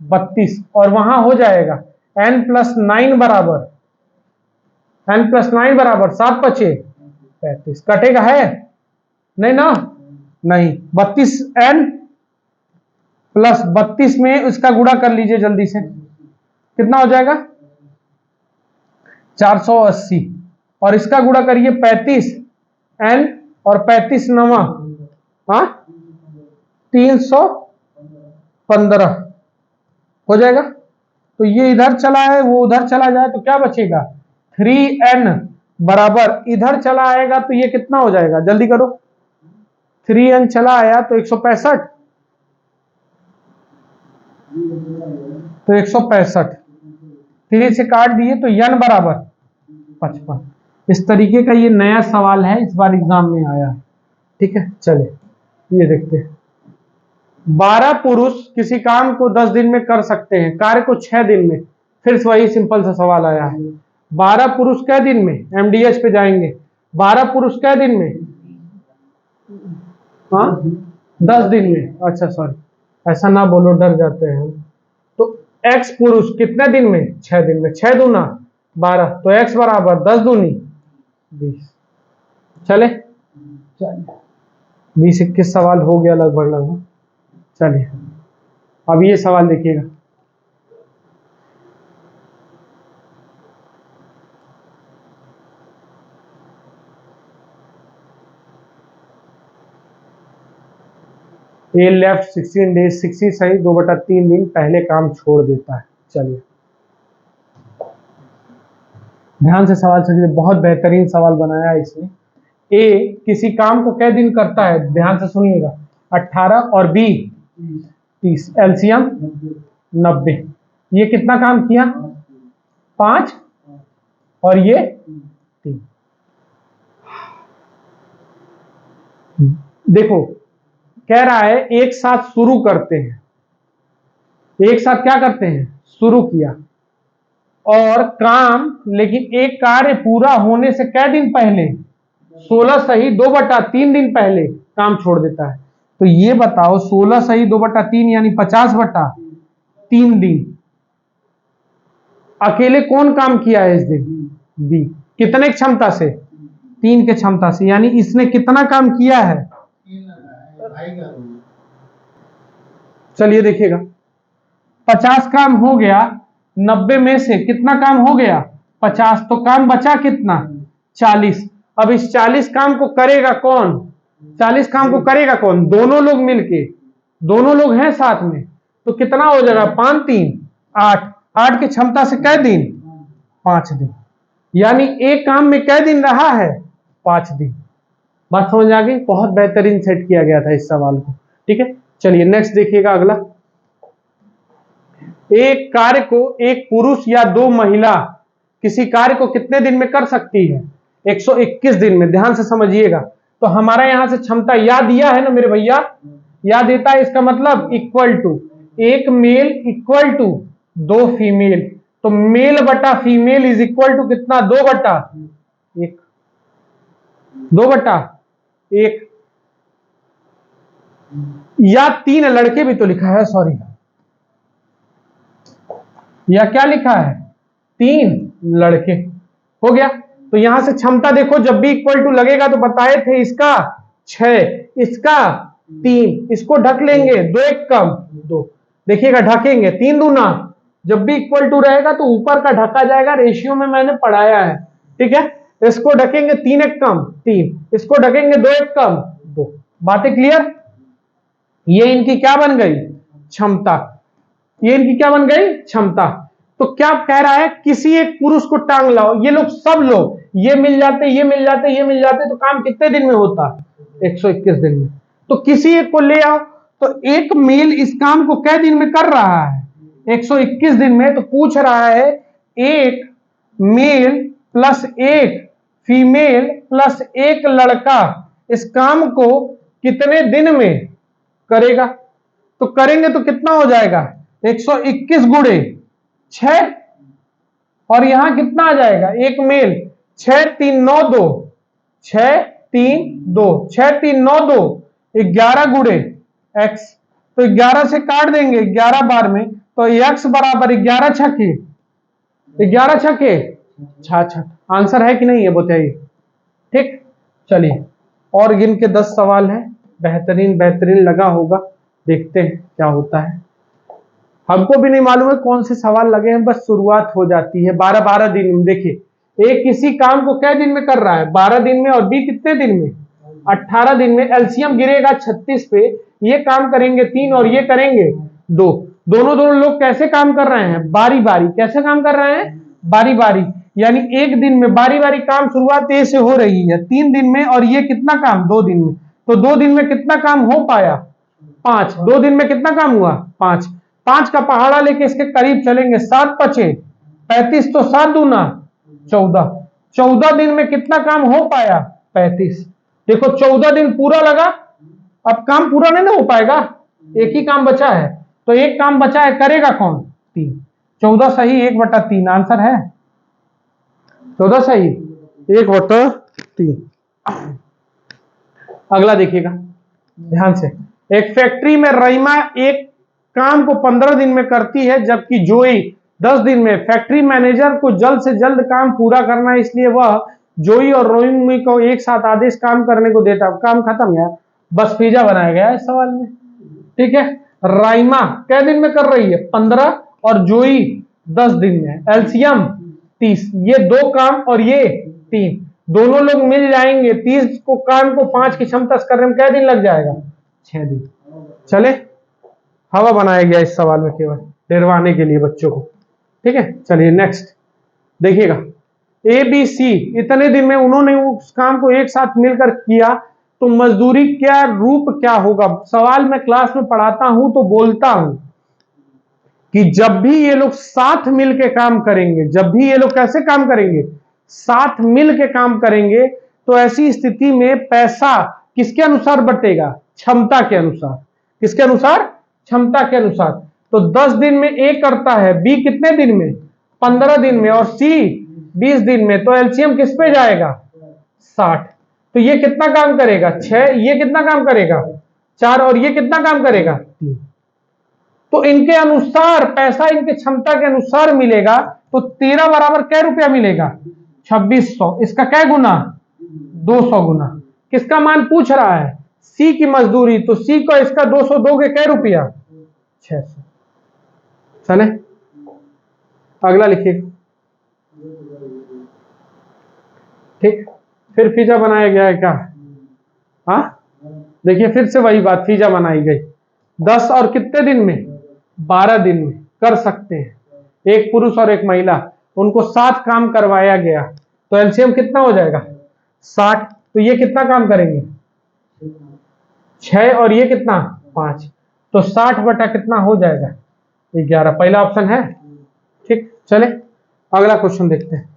32, और वहां हो जाएगा n प्लस 9 बराबर, n प्लस 9 बराबर 7 पचे 35, कटेगा है नहीं ना, नहीं। 32 n प्लस 32 में इसका गुणा कर लीजिए जल्दी से, कितना हो जाएगा 480, और इसका गुणा करिए 35 n और 35 नवा, हाँ 315 हो जाएगा। तो ये इधर चला है, वो उधर चला जाए तो क्या बचेगा, 3n बराबर इधर चला आएगा तो ये कितना हो जाएगा, जल्दी करो। 3n चला आया तो 165, तो 165 3 से काट दिए तो n बराबर 55। इस तरीके का ये नया सवाल है, इस बार एग्जाम में आया है। ठीक है, चले ये देखते हैं। 12 पुरुष किसी काम को 10 दिन में कर सकते हैं, कार्य को 6 दिन में। फिर से वही सिंपल सा सवाल आया है। 12 पुरुष कै दिन में, एमडीएच पे जाएंगे। 12 पुरुष कै दिन में, हाँ 10 दिन में। अच्छा सॉरी, ऐसा ना बोलो, डर जाते हैं। तो x पुरुष कितने दिन में, 6 दिन में। 6 दूना 12, तो x बराबर 10 दूनी 20। चले 20-21 सवाल हो गया लगभग। चलिए अब ये सवाल देखिएगा। ए लेफ्ट 16 डेज, 60 सही 2/3 दिन पहले काम छोड़ देता है। चलिए ध्यान से सवाल समझिए, बहुत बेहतरीन सवाल बनाया है इसने। ए किसी काम को कै दिन करता है, ध्यान से सुनिएगा, 18 और बी 30, एलसीएम 90। ये कितना काम किया, 5 और ये 3। देखो कह रहा है एक साथ शुरू करते हैं, एक साथ क्या करते हैं, शुरू किया, और काम, लेकिन एक कार्य पूरा होने से कै दिन पहले, 16 सही 2/3 दिन पहले काम छोड़ देता है। तो ये बताओ 16 सही 2/3 यानी 50/3 दिन अकेले कौन काम किया है इस दिन, बी। कितने क्षमता से, 3 के क्षमता से, यानी इसने कितना काम किया है। चलिए देखिएगा, 50 काम हो गया, 90 में से कितना काम हो गया, 50, तो काम बचा कितना, 40। अब इस 40 काम को करेगा कौन, 40 काम को करेगा कौन, दोनों लोग मिलके, दोनों लोग हैं साथ में, तो कितना हो जाएगा, 5 3 8, 8 की क्षमता से कै दिन, 5 दिन, यानी एक काम में कै दिन रहा है, 5 दिन। बात समझ आ गई, बहुत बेहतरीन सेट किया गया था इस सवाल को। ठीक है, चलिए नेक्स्ट देखिएगा अगला। एक कार्य को एक पुरुष या 2 महिला किसी कार्य को कितने दिन में कर सकती है, 121 दिन में। ध्यान से समझिएगा, तो हमारा यहां से क्षमता या दिया है ना मेरे भैया, या देता है, इसका मतलब इक्वल टू एक मेल इक्वल टू 2 फीमेल, तो मेल बटा फीमेल इज इक्वल टू कितना, 2/1, 2/1, या 3 लड़के भी तो लिखा है, सॉरी, या क्या लिखा है, 3 लड़के। हो गया, तो यहां से क्षमता देखो, जब भी इक्वल टू लगेगा तो बताए थे, इसका 6, इसका 3, इसको ढक लेंगे, 2 1 कम 2, देखिएगा ढकेंगे, 3 दूना, जब भी इक्वल टू रहेगा तो ऊपर का ढका जाएगा, रेशियो में मैंने पढ़ाया है। ठीक है, इसको ढकेंगे 3 1 कम 3, इसको ढकेंगे 2 1 कम 2। बातें क्लियर, ये इनकी क्या बन गई, क्षमता, ये इनकी क्या बन गई, क्षमता। तो क्या कह रहा है, किसी एक पुरुष को टांग लाओ, ये लोग सब लोग, ये मिल जाते, ये मिल जाते, ये मिल जाते, तो काम कितने दिन में होता, 121 दिन में। तो किसी एक को ले आओ, तो एक मेल इस काम को कै दिन में कर रहा है, 121 दिन में। तो पूछ रहा है एक मेल प्लस एक फीमेल प्लस एक लड़का इस काम को कितने दिन में करेगा। तो करेंगे तो कितना हो जाएगा, 121 गुणे 6, और यहां कितना आ जाएगा, एक मेल, 6 3 9 2, 6 3 2, 6 3 9 2, 11 गुणे x, तो 11 से काट देंगे 11 बार में, तो x बराबर 11 छके 11 छके 66। आंसर है कि नहीं है बताइए। ठीक, चलिए और गिन के 10 सवाल है, बेहतरीन बेहतरीन लगा होगा, देखते हैं क्या होता है। हमको भी नहीं मालूम है कौन से सवाल लगे हैं, बस शुरुआत हो जाती है। 12 दिन में, देखिए एक किसी काम को कै दिन में कर रहा है, 12 दिन में, और बी कितने दिन में, 18 दिन में। एलसीएम गिरेगा 36 पे, ये काम करेंगे 3 और ये करेंगे 2। दोनों लोग कैसे काम कर रहे हैं? बारी बारी। कैसे काम कर रहे हैं? बारी बारी। यानी एक दिन में बारी बारी काम शुरुआत ए से हो रही है 3 दिन में, और ये कितना काम 2 दिन में। तो 2 दिन में कितना काम हो पाया? 5। 2 दिन में कितना काम हुआ? 5। 5 का पहाड़ा लेके इसके करीब चलेंगे, 7 पचे 35, तो 7 दूना 14। 14 दिन में कितना काम हो पाया? 35। देखो 14 दिन पूरा लगा, अब काम पूरा नहीं ना हो पाएगा, एक ही काम बचा है, तो एक काम बचा है, करेगा कौन? 3। 14 सही 1/3 आंसर है। 14 सही 1/3। अगला देखिएगा ध्यान से। एक फैक्ट्री में रईमा एक काम को 15 दिन में करती है, जबकि जोई 10 दिन में। फैक्ट्री मैनेजर को जल्द से जल्द काम पूरा करना है, इसलिए वह जोई और रोइमी को एक साथ आदेश काम करने को देता है। काम खत्म है, बस पिज्जा बनाया गया है इस सवाल में। ठीक है, राइमा कै दिन में कर रही है? 15, और जोई 10 दिन में। एलसीएम 30। ये 2 काम और ये 3, दोनों लोग मिल जाएंगे 30 को काम को 5 की क्षमता से करने में कै दिन लग जाएगा? 6 दिन। चले, हवा बनाया गया इस सवाल में केवल डरवाने के लिए बच्चों को। ठीक है, चलिए नेक्स्ट देखिएगा। ए बी सी इतने दिन में उन्होंने उस काम को एक साथ मिलकर किया, तो मजदूरी क्या रूप क्या होगा? सवाल मैं क्लास में पढ़ाता हूं तो बोलता हूं कि जब भी ये लोग साथ मिलके काम करेंगे, जब भी ये लोग कैसे काम करेंगे? साथ मिलके काम करेंगे, तो ऐसी स्थिति में पैसा किसके अनुसार बटेगा? क्षमता के अनुसार। किसके अनुसार? क्षमता के अनुसार। तो 10 दिन में ए करता है, बी कितने दिन में? 15 दिन में, और सी 20 दिन में। तो एलसीएम किस पे जाएगा? 60। तो ये कितना काम करेगा? 6। ये कितना काम करेगा? 4। और ये कितना काम करेगा? 3। तो इनके अनुसार पैसा इनके क्षमता के अनुसार मिलेगा, तो 13 बराबर कै रुपया मिलेगा? 2600। इसका कै गुना? 200 गुना। किसका मान पूछ रहा है? सी की मजदूरी। तो सी को इसका 200 दोगे कै रुपया? 600। चले अगला लिखिए। ठीक, फिर पिज्जा बनाया गया है क्या? हाँ, देखिए फिर से वही बात, पिज्जा बनाई गई 10 और कितने दिन में? 12 दिन में कर सकते हैं। एक पुरुष और एक महिला, उनको 7 काम करवाया गया, तो एलसीएम कितना हो जाएगा? 60। तो ये कितना काम करेंगे? 6, और ये कितना? 5। तो 60 बटा कितना हो जाएगा? 11। पहला ऑप्शन है। ठीक, चले अगला क्वेश्चन देखते हैं।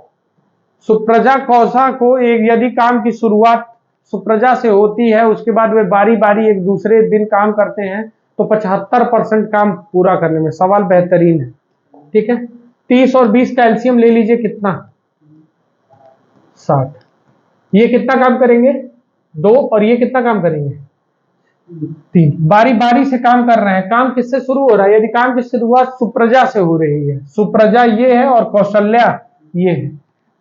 सुप्रजा कौशा को एक यदि काम की शुरुआत सुप्रजा से होती है, उसके बाद वे बारी बारी एक दूसरे दिन काम करते हैं, तो 75% काम पूरा करने में। सवाल बेहतरीन है। ठीक है, 30 और 20 का एलसीएम ले लीजिए, कितना? 60। ये कितना काम करेंगे? 2, और ये कितना काम करेंगे? 3। बारी बारी से काम कर रहे हैं। काम किससे शुरू हो रहा है? यदि काम की शुरुआत सुप्रजा से हो रही है, सुप्रजा ये है और कौशल्या ये है,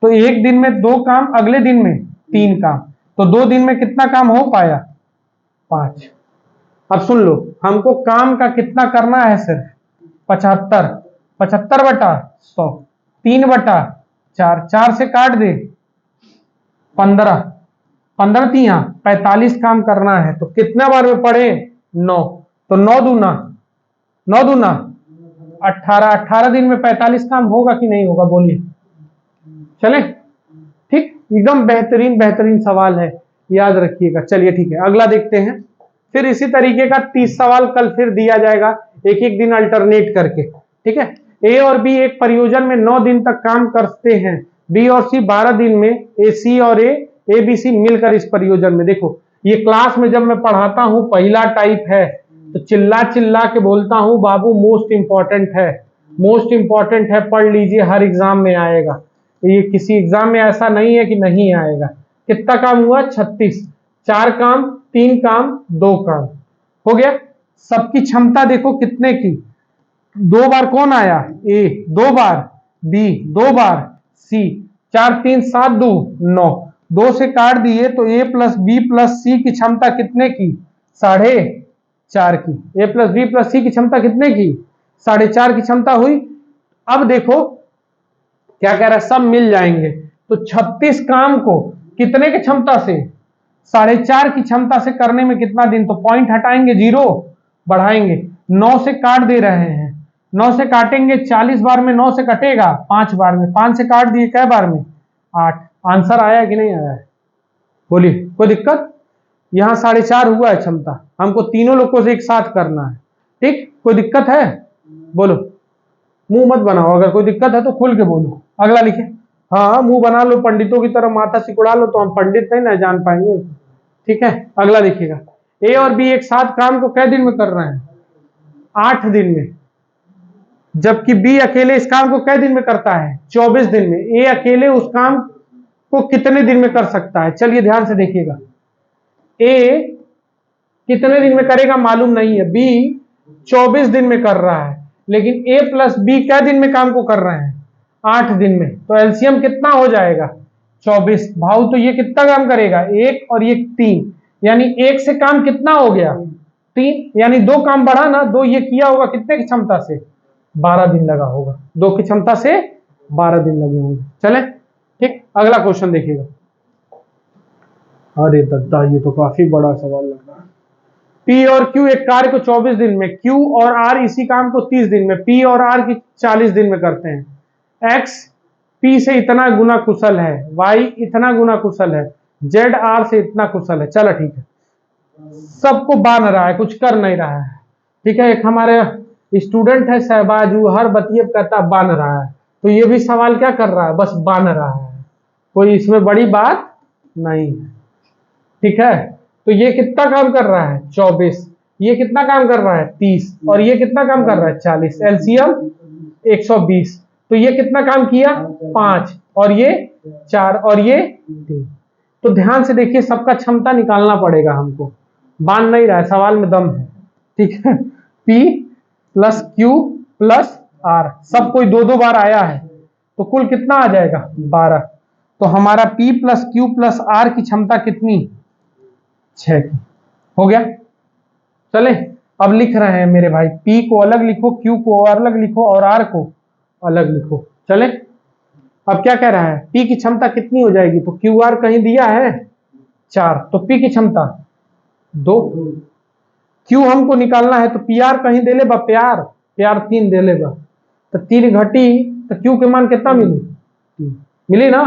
तो एक दिन में 2 काम, अगले दिन में 3 काम, तो 2 दिन में कितना काम हो पाया? 5। अब सुन लो, हमको काम का कितना करना है? सिर्फ 75। 75 बटा 100, 3 बटा 4, 4 से काट दे 15, 15 3 45 काम करना है। तो कितना बार में पढ़े? 9। तो 9 दूना 18। 18 दिन में 45 काम होगा कि नहीं होगा? बोलिए। चले, ठीक, एकदम बेहतरीन बेहतरीन सवाल है, याद रखिएगा। चलिए ठीक है, अगला देखते हैं। फिर इसी तरीके का 30 सवाल कल फिर दिया जाएगा, एक एक दिन अल्टरनेट करके। ठीक है, ए और बी एक परियोजन में 9 दिन तक काम करते हैं, बी और सी 12 दिन में। ए सी और ए बी सी मिलकर इस परियोजन में। देखो ये क्लास में जब मैं पढ़ाता हूं पहला टाइप है, तो चिल्ला चिल्ला के बोलता हूं बाबू मोस्ट इंपॉर्टेंट है, मोस्ट इंपॉर्टेंट है, पढ़ लीजिए, हर एग्जाम में आएगा। ये किसी एग्जाम में ऐसा नहीं है कि नहीं आएगा। कितना काम हुआ? 36। 4 काम, 3 काम, 2 काम, हो गया। सबकी क्षमता देखो कितने की? 2 बार कौन आया? ए 2 बार, बी 2 बार, सी 4 3 7 2 9। 2 से काट दिए तो ए प्लस बी प्लस सी की क्षमता कितने की? 4.5 की। ए प्लस बी प्लस सी की क्षमता कितने की? 4.5 की क्षमता हुई। अब देखो क्या कह रहा है? सब मिल जाएंगे, तो 36 काम को कितने की क्षमता से? 4.5 की क्षमता से करने में कितना दिन, तो पॉइंट हटाएंगे, 0 बढ़ाएंगे, 9 से काट दे रहे हैं, 9 से काटेंगे, 40 बार में 9 से कटेगा 5 बार में, 5 से काट दिए कै बार में, 8। आंसर आया कि नहीं आया है, बोलिए, कोई दिक्कत? यहां 4.5 हुआ है क्षमता, हमको तीनों लोगों से एक साथ करना है, ठीक, कोई दिक्कत है? बोलो, मुंह मत बनाओ, अगर कोई दिक्कत है तो खुल के बोलो। अगला लिखे, हाँ मुंह बना लो, पंडितों की तरह माथा सिकुड़ा लो, तो हम पंडित नहीं ना जान पाएंगे, ठीक है। अगला लिखिएगा, ए और बी एक साथ काम को कै दिन में कर रहे हैं, 8 दिन में, जबकि बी अकेले इस काम को कै दिन में करता है, 24 दिन में। ए अकेले उस काम को कितने दिन में कर सकता है? चलिए ध्यान से देखिएगा, ए कितने दिन में करेगा मालूम नहीं है, बी 24 दिन में कर रहा है, लेकिन ए प्लस बी कै दिन में काम को कर रहे हैं, 8 दिन में। तो एलसीएम कितना हो जाएगा, 24। भाव तो ये कितना काम करेगा, 1 और ये 3, यानी 1 से काम कितना हो गया, 3, यानी 2 काम बढ़ा ना, 2 ये किया होगा कितने की क्षमता से, 12 दिन लगा होगा, 2 की क्षमता से 12 दिन लगे होंगे। चले ठीक, अगला क्वेश्चन देखिएगा। अरे दद्दा, ये तो काफी बड़ा सवाल लग रहा है। पी और क्यू एक कार्य को 24 दिन में, क्यू और आर इसी काम को 30 दिन में, पी और आर की 40 दिन में करते हैं। एक्स पी से इतना गुना कुशल है, वाई इतना गुना कुशल है, जेड आर से इतना कुशल है। चलो ठीक है, सबको बांध रहा है, कुछ कर नहीं रहा है, ठीक है। एक हमारे स्टूडेंट है सहबाजू, हर बतिये कहता बांध रहा है, तो ये भी सवाल क्या कर रहा है, बस बांध रहा है, कोई इसमें बड़ी बात नहीं है, ठीक है। तो ये कितना काम कर रहा है, 24, ये कितना काम कर रहा है, 30, और ये कितना काम कर रहा है, 40, एलसीएम 120। तो ये कितना काम किया, 5, और ये 4, और ये 3। तो ध्यान से देखिए, सबका क्षमता निकालना पड़ेगा हमको, बांध नहीं रहा है, सवाल में दम है, ठीक है। P plus Q plus R, सब कोई 2-2 बार आया है, तो कुल कितना आ जाएगा, 12। तो हमारा P plus Q plus R की क्षमता कितनी, 6 की, हो गया। चले अब लिख रहे हैं मेरे भाई, P को अलग लिखो, Q को अलग लिखो, और R को अलग लिखो। चले अब क्या कह रहा है, P की क्षमता कितनी हो जाएगी, तो QR कहीं दिया है 4, तो P की क्षमता 2, Q हमको निकालना है, तो PR कहीं दे ले बा, प्यार 3 दे ले बा, तो 3 घटी, तो Q के मान कितना मिली, 3 मिली ना।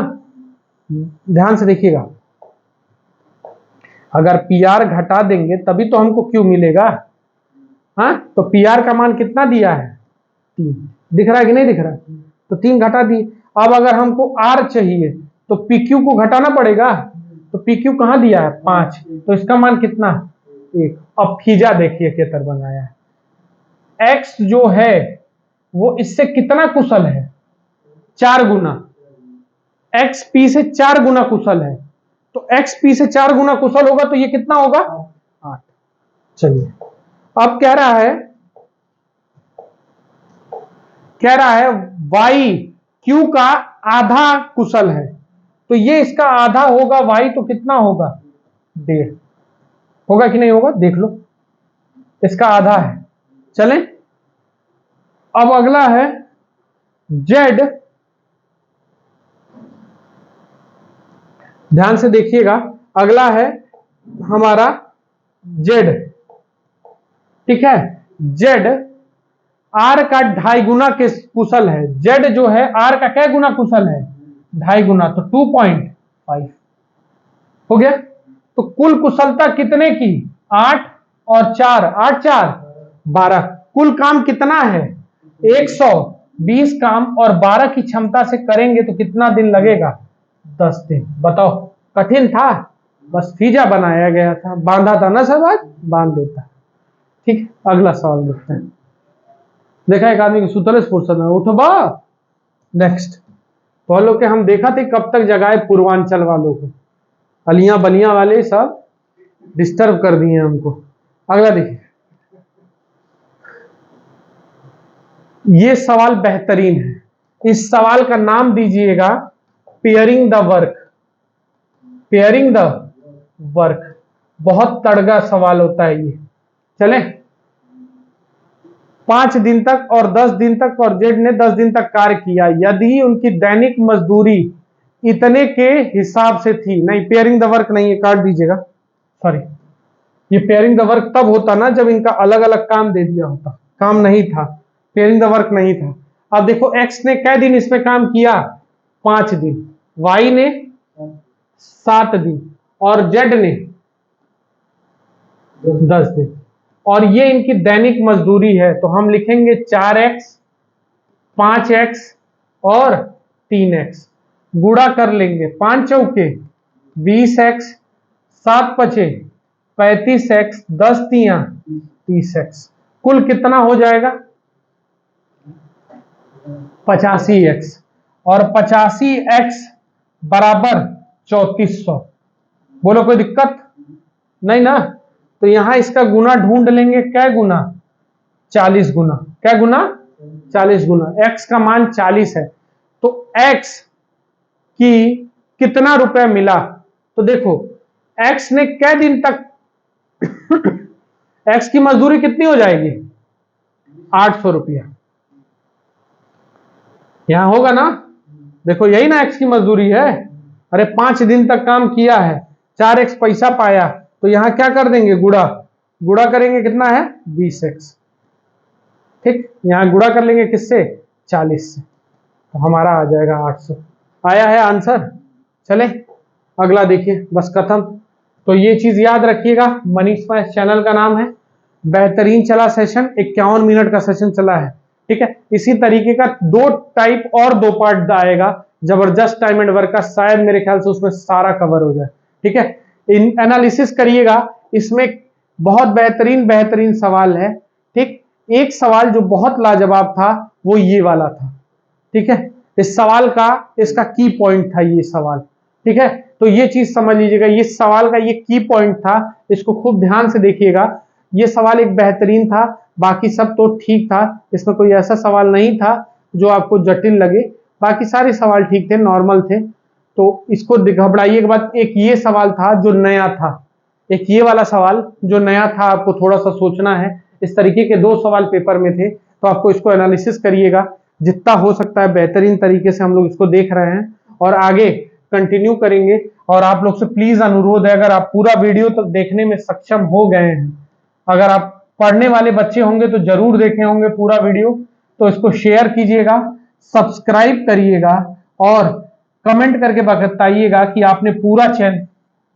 ध्यान से देखिएगा, अगर PR घटा देंगे तभी तो हमको Q मिलेगा, हाँ। तो PR का मान कितना दिया है, 3, दिख रहा है कि नहीं दिख रहा है, तो 3 घटा दी। अब अगर हमको R चाहिए तो PQ को घटाना पड़ेगा, तो PQ कहाँ दिया है, 5, तो इसका मान कितना, 1। अब फीजा देखिए केतर बनाया है, X जो है वो इससे कितना कुशल है, 4 गुना, X P से 4 गुना कुशल है, तो X P से 4 गुना कुशल होगा, तो ये कितना होगा, 8। चलिए अब कह रहा है Y Q का आधा कुशल है, तो ये इसका आधा होगा, Y तो कितना होगा, 1.5, होगा कि नहीं होगा, देख लो, इसका आधा है। चलें अब अगला है Z, ध्यान से देखिएगा, अगला है हमारा Z, ठीक है। Z R का 2.5 गुना के कुशल है, Z जो है R का क्या गुना कुशल है, 2.5 गुना, तो 2.5 हो गया। तो कुल कुशलता कितने की, 8 और 4, 8 4 12, कुल काम कितना है, 120 काम, और 12 की क्षमता से करेंगे तो कितना दिन लगेगा, 10 दिन। बताओ, कठिन था, बस फीजा बनाया गया था, बांधा था ना सब, आज बांध देता। ठीक, अगला सवाल देखते हैं। देखा एक आदमी की सुतले फुर्सत में उठो बा, नेक्स्ट। तो लोग के हम देखा थे कब तक जगाए पूर्वांचल वालों को, अलियां बलियां वाले सब डिस्टर्ब कर दिए हमको। अगला देखिए, ये सवाल बेहतरीन है, इस सवाल का नाम दीजिएगा pairing the work. Pairing the work बहुत तड़गा सवाल होता है ये। चले 5 दिन तक और 10 दिन तक, और जेड ने 10 दिन तक कार्य किया, यदि उनकी दैनिक मजदूरी इतने के हिसाब से थी, नहीं पेयरिंग द वर्क नहीं है, काट दीजिएगा, सॉरी, ये पेयरिंग द वर्क तब होता ना जब इनका अलग अलग काम दे दिया होता, काम नहीं था, पेयरिंग द वर्क नहीं था। अब देखो एक्स ने कै दिन इसमें काम किया, 5 दिन, वाई ने 7 दिन और जेड ने 10 दिन, और ये इनकी दैनिक मजदूरी है। तो हम लिखेंगे 4x, 5x और 3x, गुणा कर लेंगे 5 चौके 20x, 7 पचे 35x, 10 तिया 30x, कुल कितना हो जाएगा 85x, और 85x बराबर 3400। बोलो कोई दिक्कत नहीं ना? तो यहां इसका गुना ढूंढ लेंगे, क्या गुना 40 गुना, क्या गुना 40 गुना, x का मान 40 है तो x की कितना रुपए मिला। तो देखो x ने कै दिन तक x की मजदूरी कितनी हो जाएगी 800 रुपया, यहां होगा ना? देखो यही ना x की मजदूरी है। अरे 5 दिन तक काम किया है, 4x पैसा पाया, तो यहां क्या कर देंगे गुणा, गुणा करेंगे कितना है 20x, ठीक, यहां गुणा कर लेंगे किससे 40 से, तो हमारा आ जाएगा 800। आया है आंसर? चले अगला देखिए, बस खत्म। तो ये चीज याद रखिएगा, मनीष मैथ चैनल का नाम है, बेहतरीन चला सेशन, 51 मिनट का सेशन चला है, ठीक है। इसी तरीके का 2 टाइप और 2 पार्ट आएगा, जबरदस्त टाइम एंड वर्क का, शायद मेरे ख्याल से उसमें सारा कवर हो जाए, ठीक है। इन एनालिसिस करिएगा, इसमें बहुत बेहतरीन बेहतरीन सवाल है, ठीक। एक सवाल जो बहुत लाजवाब था वो ये वाला था, ठीक है। इस सवाल का, इसका की पॉइंट था ये सवाल, ठीक है। तो ये चीज समझ लीजिएगा, ये सवाल का ये की पॉइंट था, इसको खूब ध्यान से देखिएगा। ये सवाल एक बेहतरीन था, बाकी सब तो ठीक था, इसमें कोई ऐसा सवाल नहीं था जो आपको जटिल लगे, बाकी सारे सवाल ठीक थे, नॉर्मल थे। तो इसको घबराइए के बाद एक ये सवाल था जो नया था, एक ये वाला सवाल जो नया था, आपको थोड़ा सा सोचना है। इस तरीके के 2 सवाल पेपर में थे, तो आपको इसको एनालिसिस करिएगा, जितना हो सकता है बेहतरीन तरीके से हम लोग इसको देख रहे हैं और आगे कंटिन्यू करेंगे। और आप लोग से प्लीज अनुरोध है, अगर आप पूरा वीडियो तक देखने में सक्षम हो गए हैं, अगर आप पढ़ने वाले बच्चे होंगे तो जरूर देखे होंगे पूरा वीडियो, तो इसको शेयर कीजिएगा, सब्सक्राइब करिएगा और कमेंट करके बताइएगा कि आपने पूरा चैनल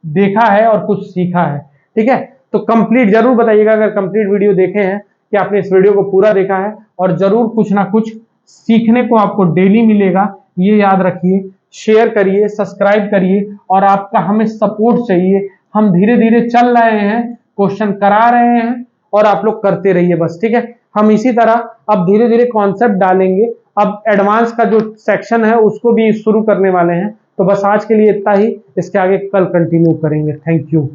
देखा है और कुछ सीखा है, ठीक है। तो कंप्लीट जरूर बताइएगा अगर कंप्लीट वीडियो देखे हैं कि आपने इस वीडियो को पूरा देखा है, और जरूर कुछ ना कुछ सीखने को आपको डेली मिलेगा, ये याद रखिए। शेयर करिए, सब्सक्राइब करिए, और आपका हमें सपोर्ट चाहिए। हम धीरे धीरे चल रहे हैं, क्वेश्चन करा रहे हैं, और आप लोग करते रहिए बस, ठीक है। हम इसी तरह अब धीरे धीरे कॉन्सेप्ट डालेंगे, अब एडवांस का जो सेक्शन है उसको भी शुरू करने वाले हैं। तो बस आज के लिए इतना ही, इसके आगे कल कंटिन्यू करेंगे। Thank you.